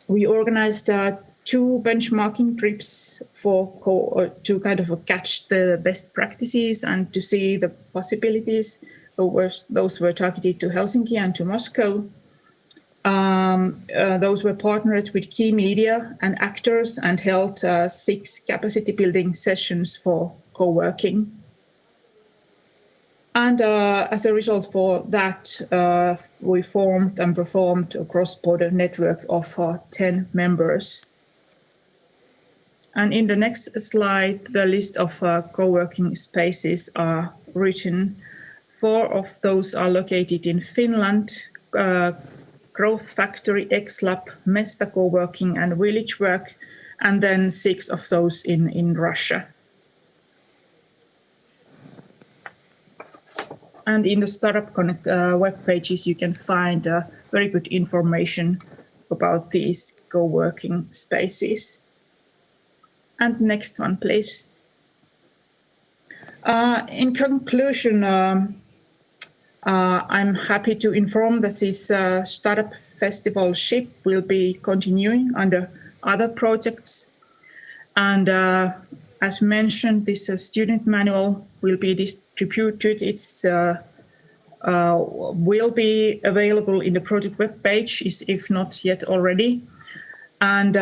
we organized 2 benchmarking trips to kind of catch the best practices and to see the possibilities. Those were targeted to Helsinki and to Moscow. Those were partnered with key media and actors and held 6 capacity building sessions for co-working. And as a result for that, we formed and performed a cross-border network of 10 members. And in the next slide, the list of co-working spaces are written. 4 of those are located in Finland, Growth Factory, X-Lab, Mesta Co-working and Village Work, and then 6 of those in Russia. And in the Startup Connect web pages, you can find very good information about these co-working spaces. And next one, please. In conclusion, I'm happy to inform that this Startup Festival SHIP will be continuing under other projects. And as mentioned, this student manual will be distributed. It's will be available in the project web page, if not yet already. And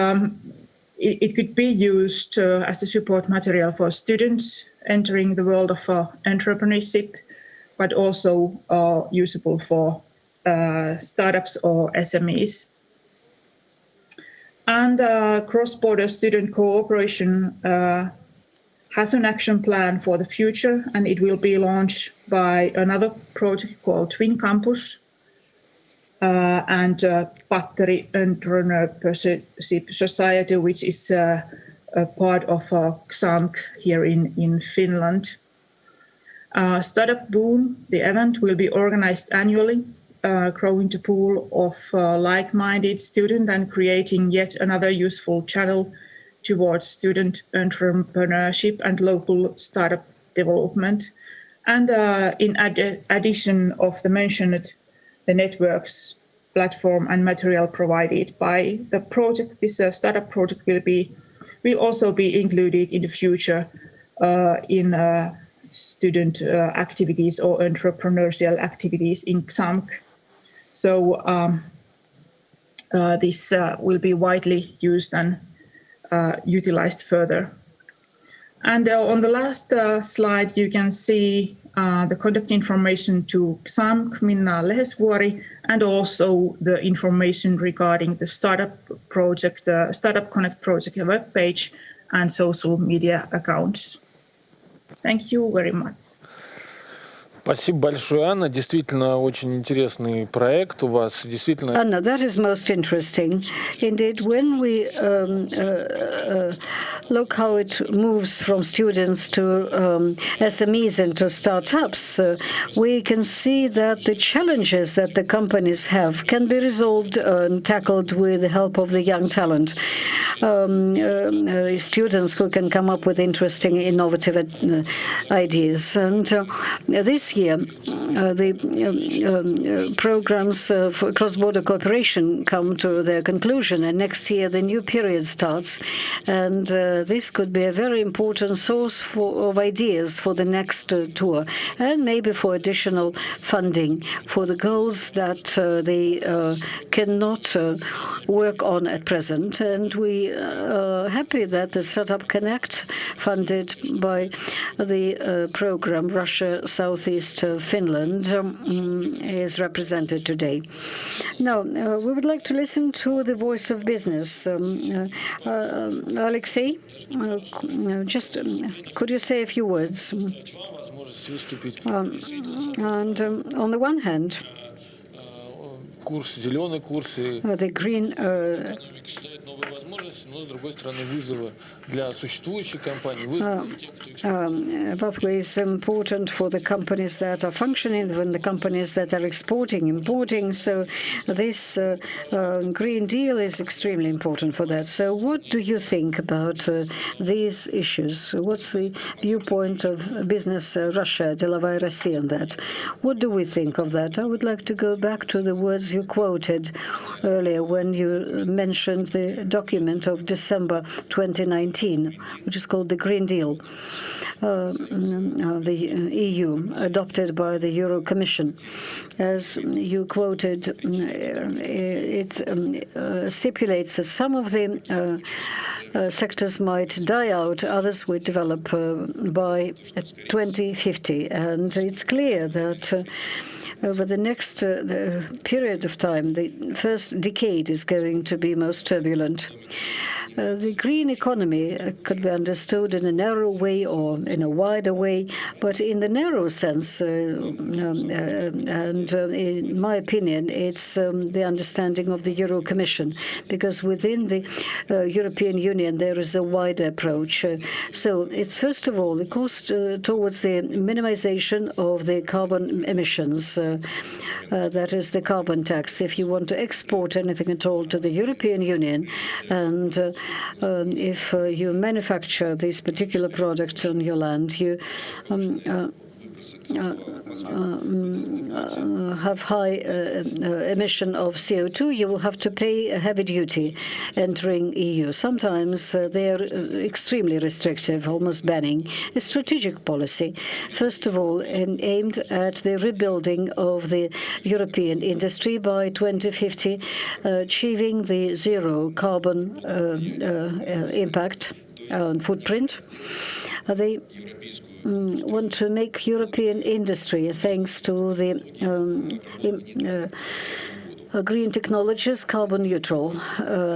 it could be used as a support material for students entering the world of entrepreneurship, but also usable for startups or SMEs. And cross-border student cooperation has an action plan for the future, and it will be launched by another project called Twin Campus and Patteri Entrepreneurship Society, which is a part of XAMK here in Finland. Startup Boom, the event, will be organized annually, growing the pool of like-minded students and creating yet another useful channel towards student entrepreneurship and local startup development. And in addition of the mentioned, the networks, platform and material provided by the project, this startup project will also be included in the future in student activities or entrepreneurial activities in XAMK. So this will be widely used and utilized further. And on the last slide, you can see the contact information to XAMK Minna Lehesvuori, and also the information regarding the startup project, Startup Connect project webpage and social media accounts. Thank you very much. Спасибо большое, Анна. Действительно, очень интересный проект у вас. Действительно. Anna, that is most interesting. Indeed, when we look how it moves from students to SMEs and to startups, we can see that the challenges that the companies have can be resolved and tackled with the help of the young talent. Students who can come up with interesting, innovative ideas. And this year, the programs for cross-border cooperation come to their conclusion, and next year the new period starts. And this could be a very important source of ideas for the next tour, and maybe for additional funding for the goals that they cannot work on at present. And we are happy that the Startup Connect, funded by the program Russia Southeast Finland, is represented today. Now, we would like to listen to the voice of business. Alexey, just could you say a few words? And on the one hand, the green pathway is important for the companies that are functioning, and the companies that are exporting, importing. So this Green Deal is extremely important for that. So what do you think about these issues? What's the viewpoint of Business Russia, Delovaya Rossija, on that? What do we think of that? I would like to go back to the words you quoted earlier when you mentioned the document of December 2019, which is called the Green Deal, the EU, adopted by the Euro Commission. As you quoted, it stipulates that some of the sectors might die out, others will develop by 2050. And it's clear that over the next period of time, the first decade is going to be most turbulent. The green economy could be understood in a narrow way or in a wider way, but in the narrow sense, and in my opinion, it's the understanding of the Euro Commission, because within the European Union there is a wider approach. So it's first of all the cost towards the minimization of the carbon emissions. That is the carbon tax. If you want to export anything at all to the European Union, and if you manufacture this particular product on your land, you have high emission of CO2, you will have to pay a heavy duty entering EU. Sometimes they are extremely restrictive, almost banning. A strategic policy, first of all, aimed at the rebuilding of the European industry by 2050, achieving the zero carbon impact and footprint. They want to make European industry, thanks to the green technologies, carbon neutral.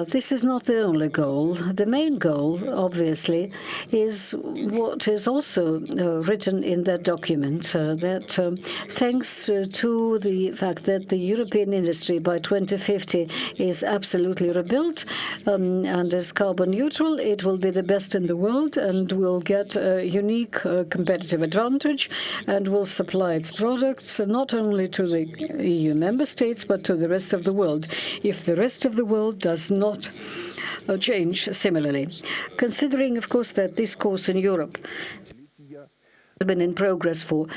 This is not the only goal. The main goal, obviously, is what is also written in that document, that thanks to the fact that the European industry by 2050 is absolutely rebuilt and is carbon neutral, it will be the best in the world and will get a unique competitive advantage and will supply its products not only to the EU member states, but to the rest of the world, if the rest of the world does not change similarly. Considering, of course, that this course in Europe has been in progress for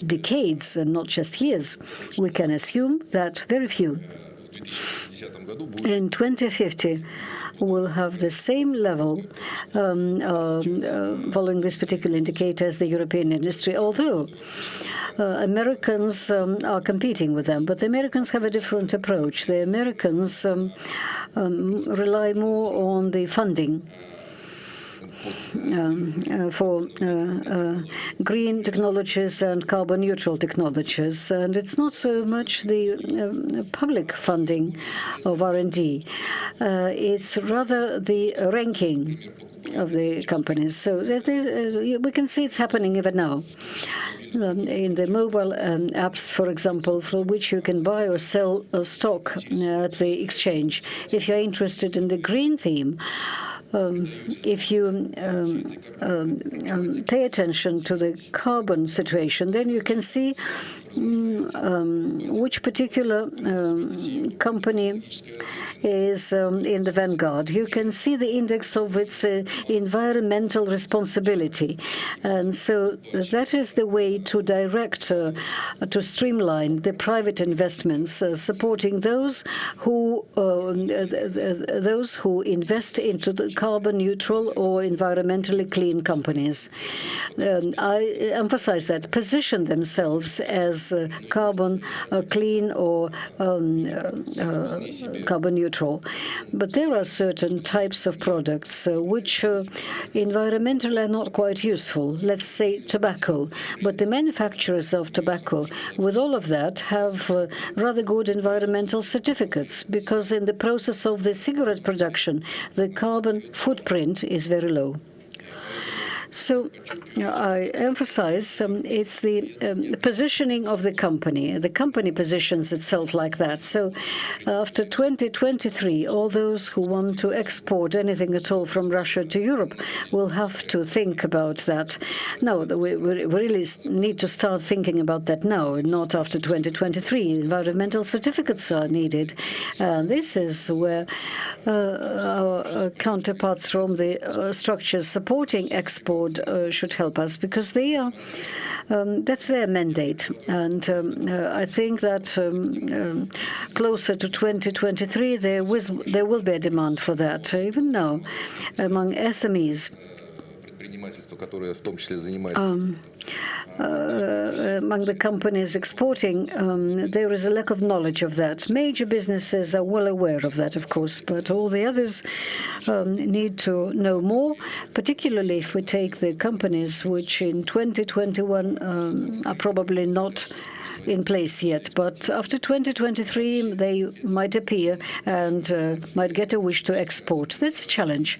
decades and not just years, we can assume that very few in 2050 will have the same level following this particular indicator as the European industry, although Americans are competing with them. But the Americans have a different approach. The Americans rely more on the funding for green technologies and carbon neutral technologies, and it's not so much the public funding of R&D. It's rather the ranking of the companies. So we can see it's happening even now. in the mobile apps, for example, for which you can buy or sell stock at the exchange. If you're interested in the green theme, if you pay attention to the carbon situation, then you can see which particular company is in the vanguard. You can see the index of its environmental responsibility. And so that is the way to direct, to streamline the private investments, supporting those who invest into the carbon neutral or environmentally clean companies. I emphasize that, position themselves as carbon clean or carbon neutral. But there are certain types of products which environmentally are not quite useful, let's say tobacco. But the manufacturers of tobacco, with all of that, have rather good environmental certificates, because in the process of the cigarette production, the carbon footprint is very low. So I emphasize it's the positioning of the company. The company positions itself like that. So after 2023, all those who want to export anything at all from Russia to Europe will have to think about that. No, we really need to start thinking about that now, not after 2023. Environmental certificates are needed. This is where our counterparts from the structures supporting export should help us, because they are that's their mandate. And I think that closer to 2023 there will be a demand for that, even now among SMEs. Among the companies exporting, there is a lack of knowledge of that. Major businesses are well aware of that, of course, but all the others need to know more, particularly if we take the companies which in 2021 are probably not in place yet. But after 2023, they might appear and might get a wish to export. That's a challenge,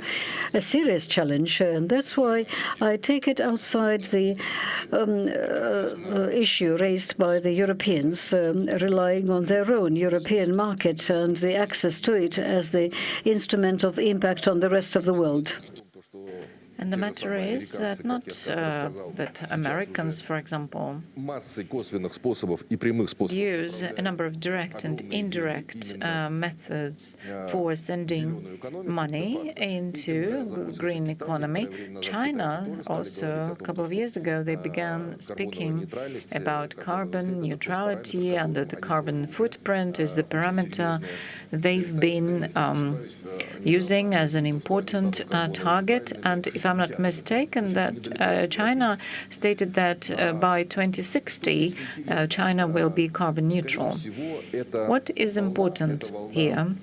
a serious challenge. And that's why I take it outside the issue raised by the Europeans, relying on their own European market and the access to it as the instrument of impact on the rest of the world. And the matter is that not that Americans, for example, use a number of direct and indirect methods for sending money into the green economy. China also, a couple of years ago, they began speaking about carbon neutrality, and that the carbon footprint is the parameter they've been using as an important target. And if I'm not mistaken, that China stated that by 2060, China will be carbon neutral. What is important here?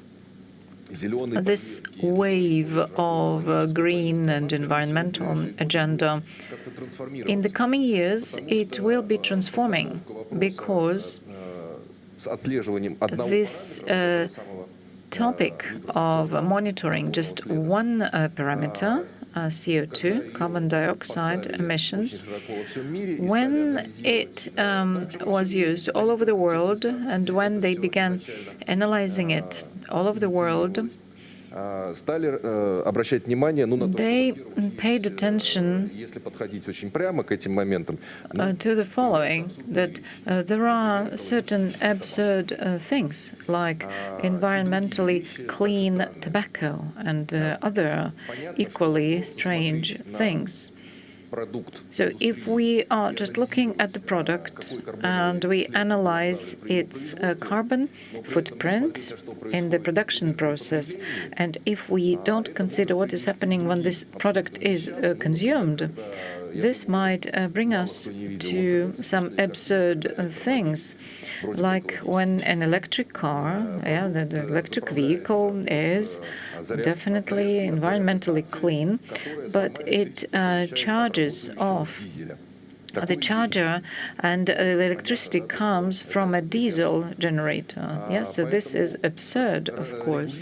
This wave of green and environmental agenda, in the coming years, it will be transforming, because this topic of monitoring just one parameter, CO2, carbon dioxide emissions, when it was used all over the world, and when they began analyzing it all over the world, they paid attention to the following, that there are certain absurd things, like environmentally clean tobacco and other equally strange things. So if we are just looking at the product and we analyze its carbon footprint in the production process, and if we don't consider what is happening when this product is consumed, this might bring us to some absurd things, like when an electric car, the electric vehicle is definitely environmentally clean, but it charges off the charger, and the electricity comes from a diesel generator. So this is absurd, of course.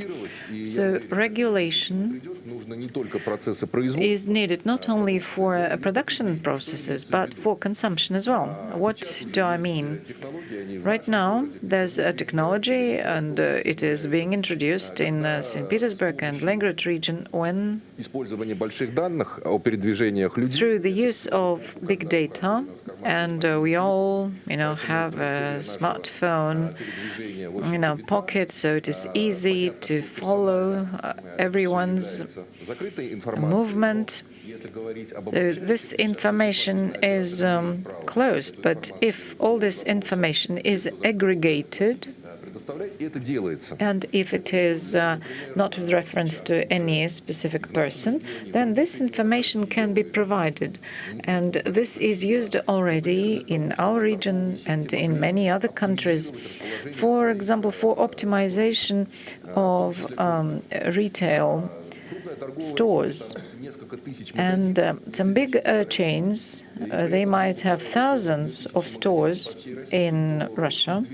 So regulation is needed not only for production processes, but for consumption as well. What do I mean? Right now, there's a technology, and it is being introduced in St. Petersburg and Leningrad region when, through the use of big data, and we all, have a smartphone in our pocket, so it is easy to follow everyone's movement. This information is closed, but if all this information is aggregated, and if it is not with reference to any specific person, then this information can be provided. And this is used already in our region and in many other countries. For example, for optimization of retail stores. And some big chains, they might have thousands of stores in Russia.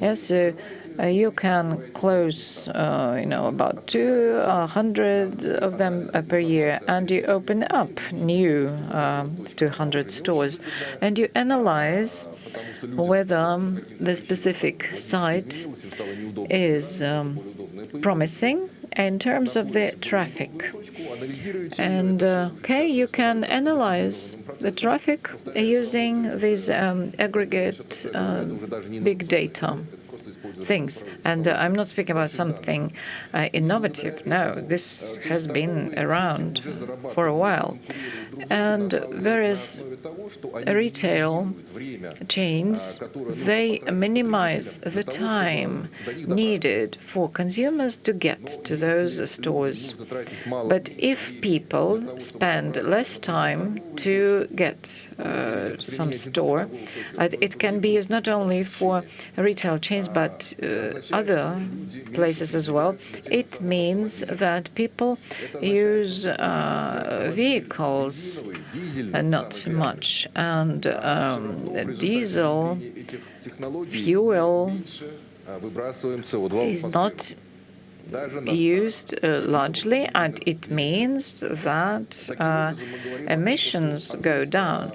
Yes, so you can close, about 200 of them per year, and you open up new 200 stores, and you analyze whether the specific site is promising in terms of the traffic. And you can analyze the traffic using these aggregate big data things. And I'm not speaking about something innovative. No, this has been around for a while. And various retail chains, they minimize the time needed for consumers to get to those stores. But if people spend less time to get some store, it can be used not only for retail chains, but other places as well. It means that people use vehicles not much, and diesel fuel is not used largely, and it means that emissions go down.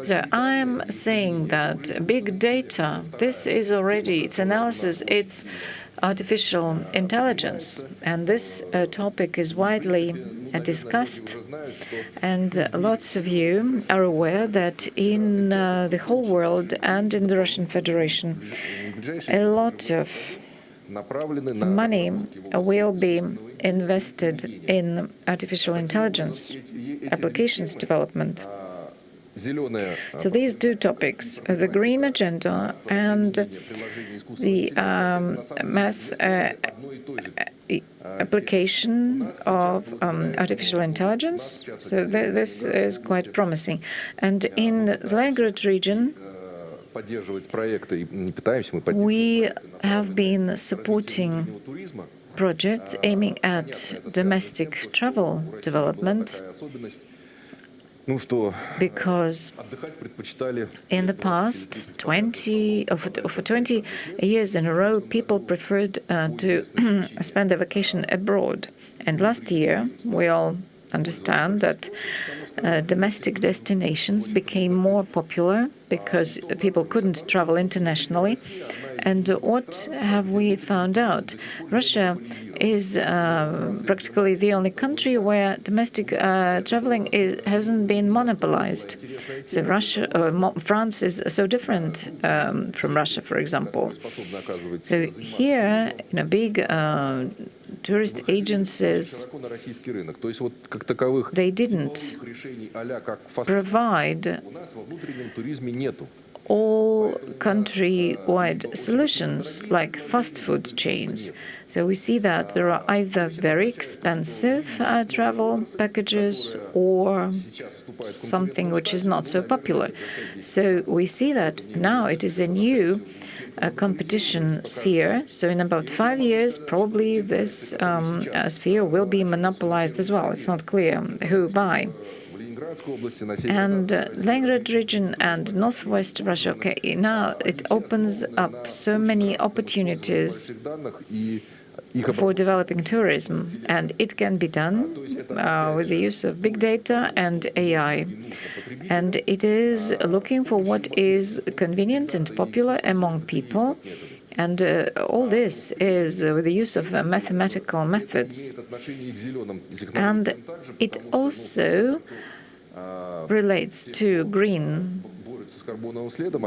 So I'm saying that big data, this is already, it's analysis, it's artificial intelligence, and this topic is widely discussed, and lots of you are aware that in the whole world and in the Russian Federation, a lot of money will be invested in artificial intelligence applications development. So these two topics, the green agenda and the mass application of artificial intelligence, so this is quite promising. And in the Leningrad region, we have been supporting projects aiming at domestic travel development, because in the past, for 20 years in a row, people preferred to spend their vacation abroad. And last year, we all understand that domestic destinations became more popular because people couldn't travel internationally. And what have we found out? Russia is practically the only country where domestic traveling hasn't been monopolized. So France is so different from Russia, for example. So here, big tourist agencies, they didn't provide all country-wide solutions like fast food chains. So we see that there are either very expensive travel packages or something which is not so popular. So we see that now it is a new competition sphere. So in about 5 years, probably this sphere will be monopolized as well. It's not clear who by. And Leningrad region and northwest Russia, now it opens up so many opportunities for developing tourism, and it can be done with the use of big data and AI. And it is looking for what is convenient and popular among people, and all this is with the use of mathematical methods. And it also relates to green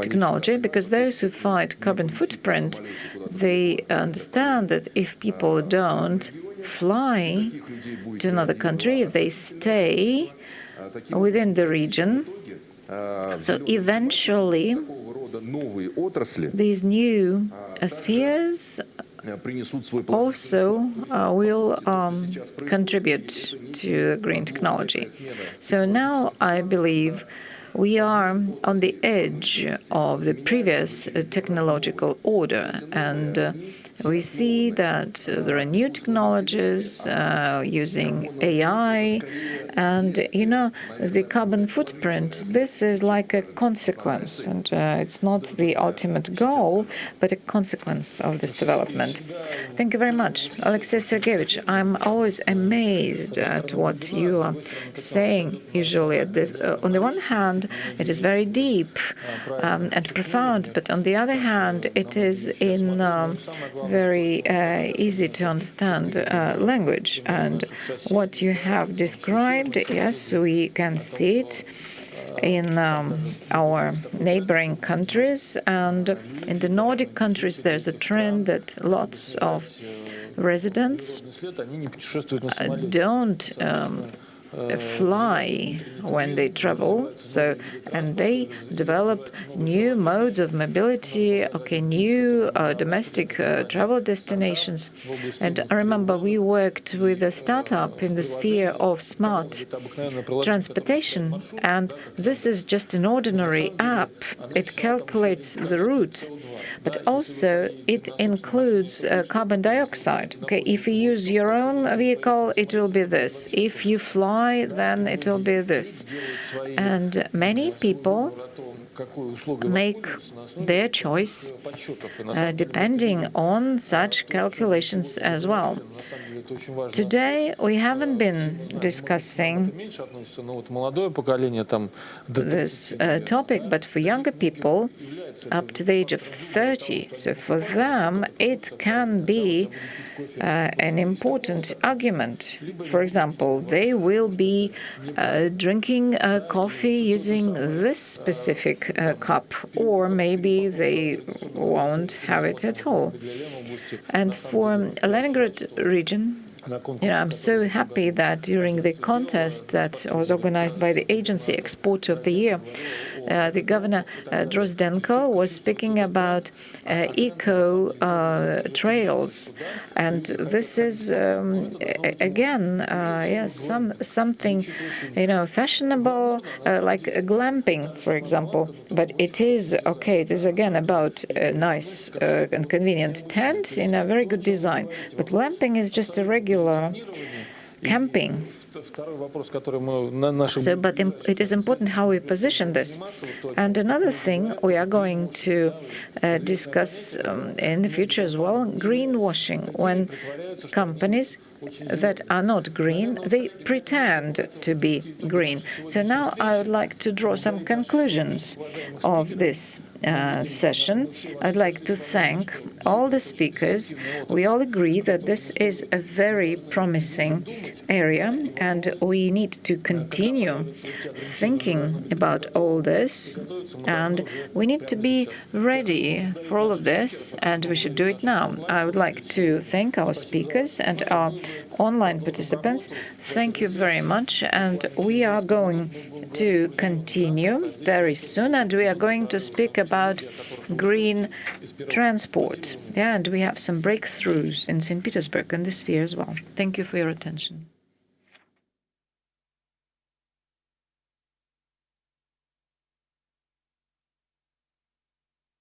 technology, because those who fight carbon footprint, they understand that if people don't fly to another country, if they stay within the region, so eventually these new spheres also will contribute to green technology. So now I believe we are on the edge of the previous technological order, and we see that there are new technologies using AI, and the carbon footprint, this is like a consequence, and it's not the ultimate goal, but a consequence of this development. Thank you very much. Alexey Sergeyevich, I'm always amazed at what you are saying usually. On the one hand, it is very deep and profound, but on the other hand, it is in very easy to understand language. And what you have described, yes, we can see it in our neighboring countries, and in the Nordic countries there's a trend that lots of residents don't fly when they travel, and they develop new modes of mobility, new domestic travel destinations. And I remember we worked with a startup in the sphere of smart transportation, and this is just an ordinary app. It calculates the route, but also it includes carbon dioxide. If you use your own vehicle, it will be this. If you fly, then it will be this. And many people make their choice depending on such calculations as well. Today, we haven't been discussing this topic, but for younger people up to the age of 30, so for them, it can be an important argument. For example, they will be drinking coffee using this specific cup, or maybe they won't have it at all. And for Leningrad region, I'm so happy that during the contest that was organized by the agency Exporter of the Year, the governor Drozdenko was speaking about eco trails, and this is again, something fashionable, like glamping, for example. But it is okay. It is again about a nice and convenient tent in a very good design. But glamping is just a regular camping. But it is important how we position this. And another thing we are going to discuss in the future as well, greenwashing, when companies that are not green, they pretend to be green. So now I would like to draw some conclusions of this session. I'd like to thank all the speakers. We all agree that this is a very promising area, and we need to continue thinking about all this, and we need to be ready for all of this, and we should do it now. I would like to thank our speakers and our online participants. Thank you very much, and we are going to continue very soon, and we are going to speak about green transport. And we have some breakthroughs in St. Petersburg in this sphere as well. Thank you for your attention.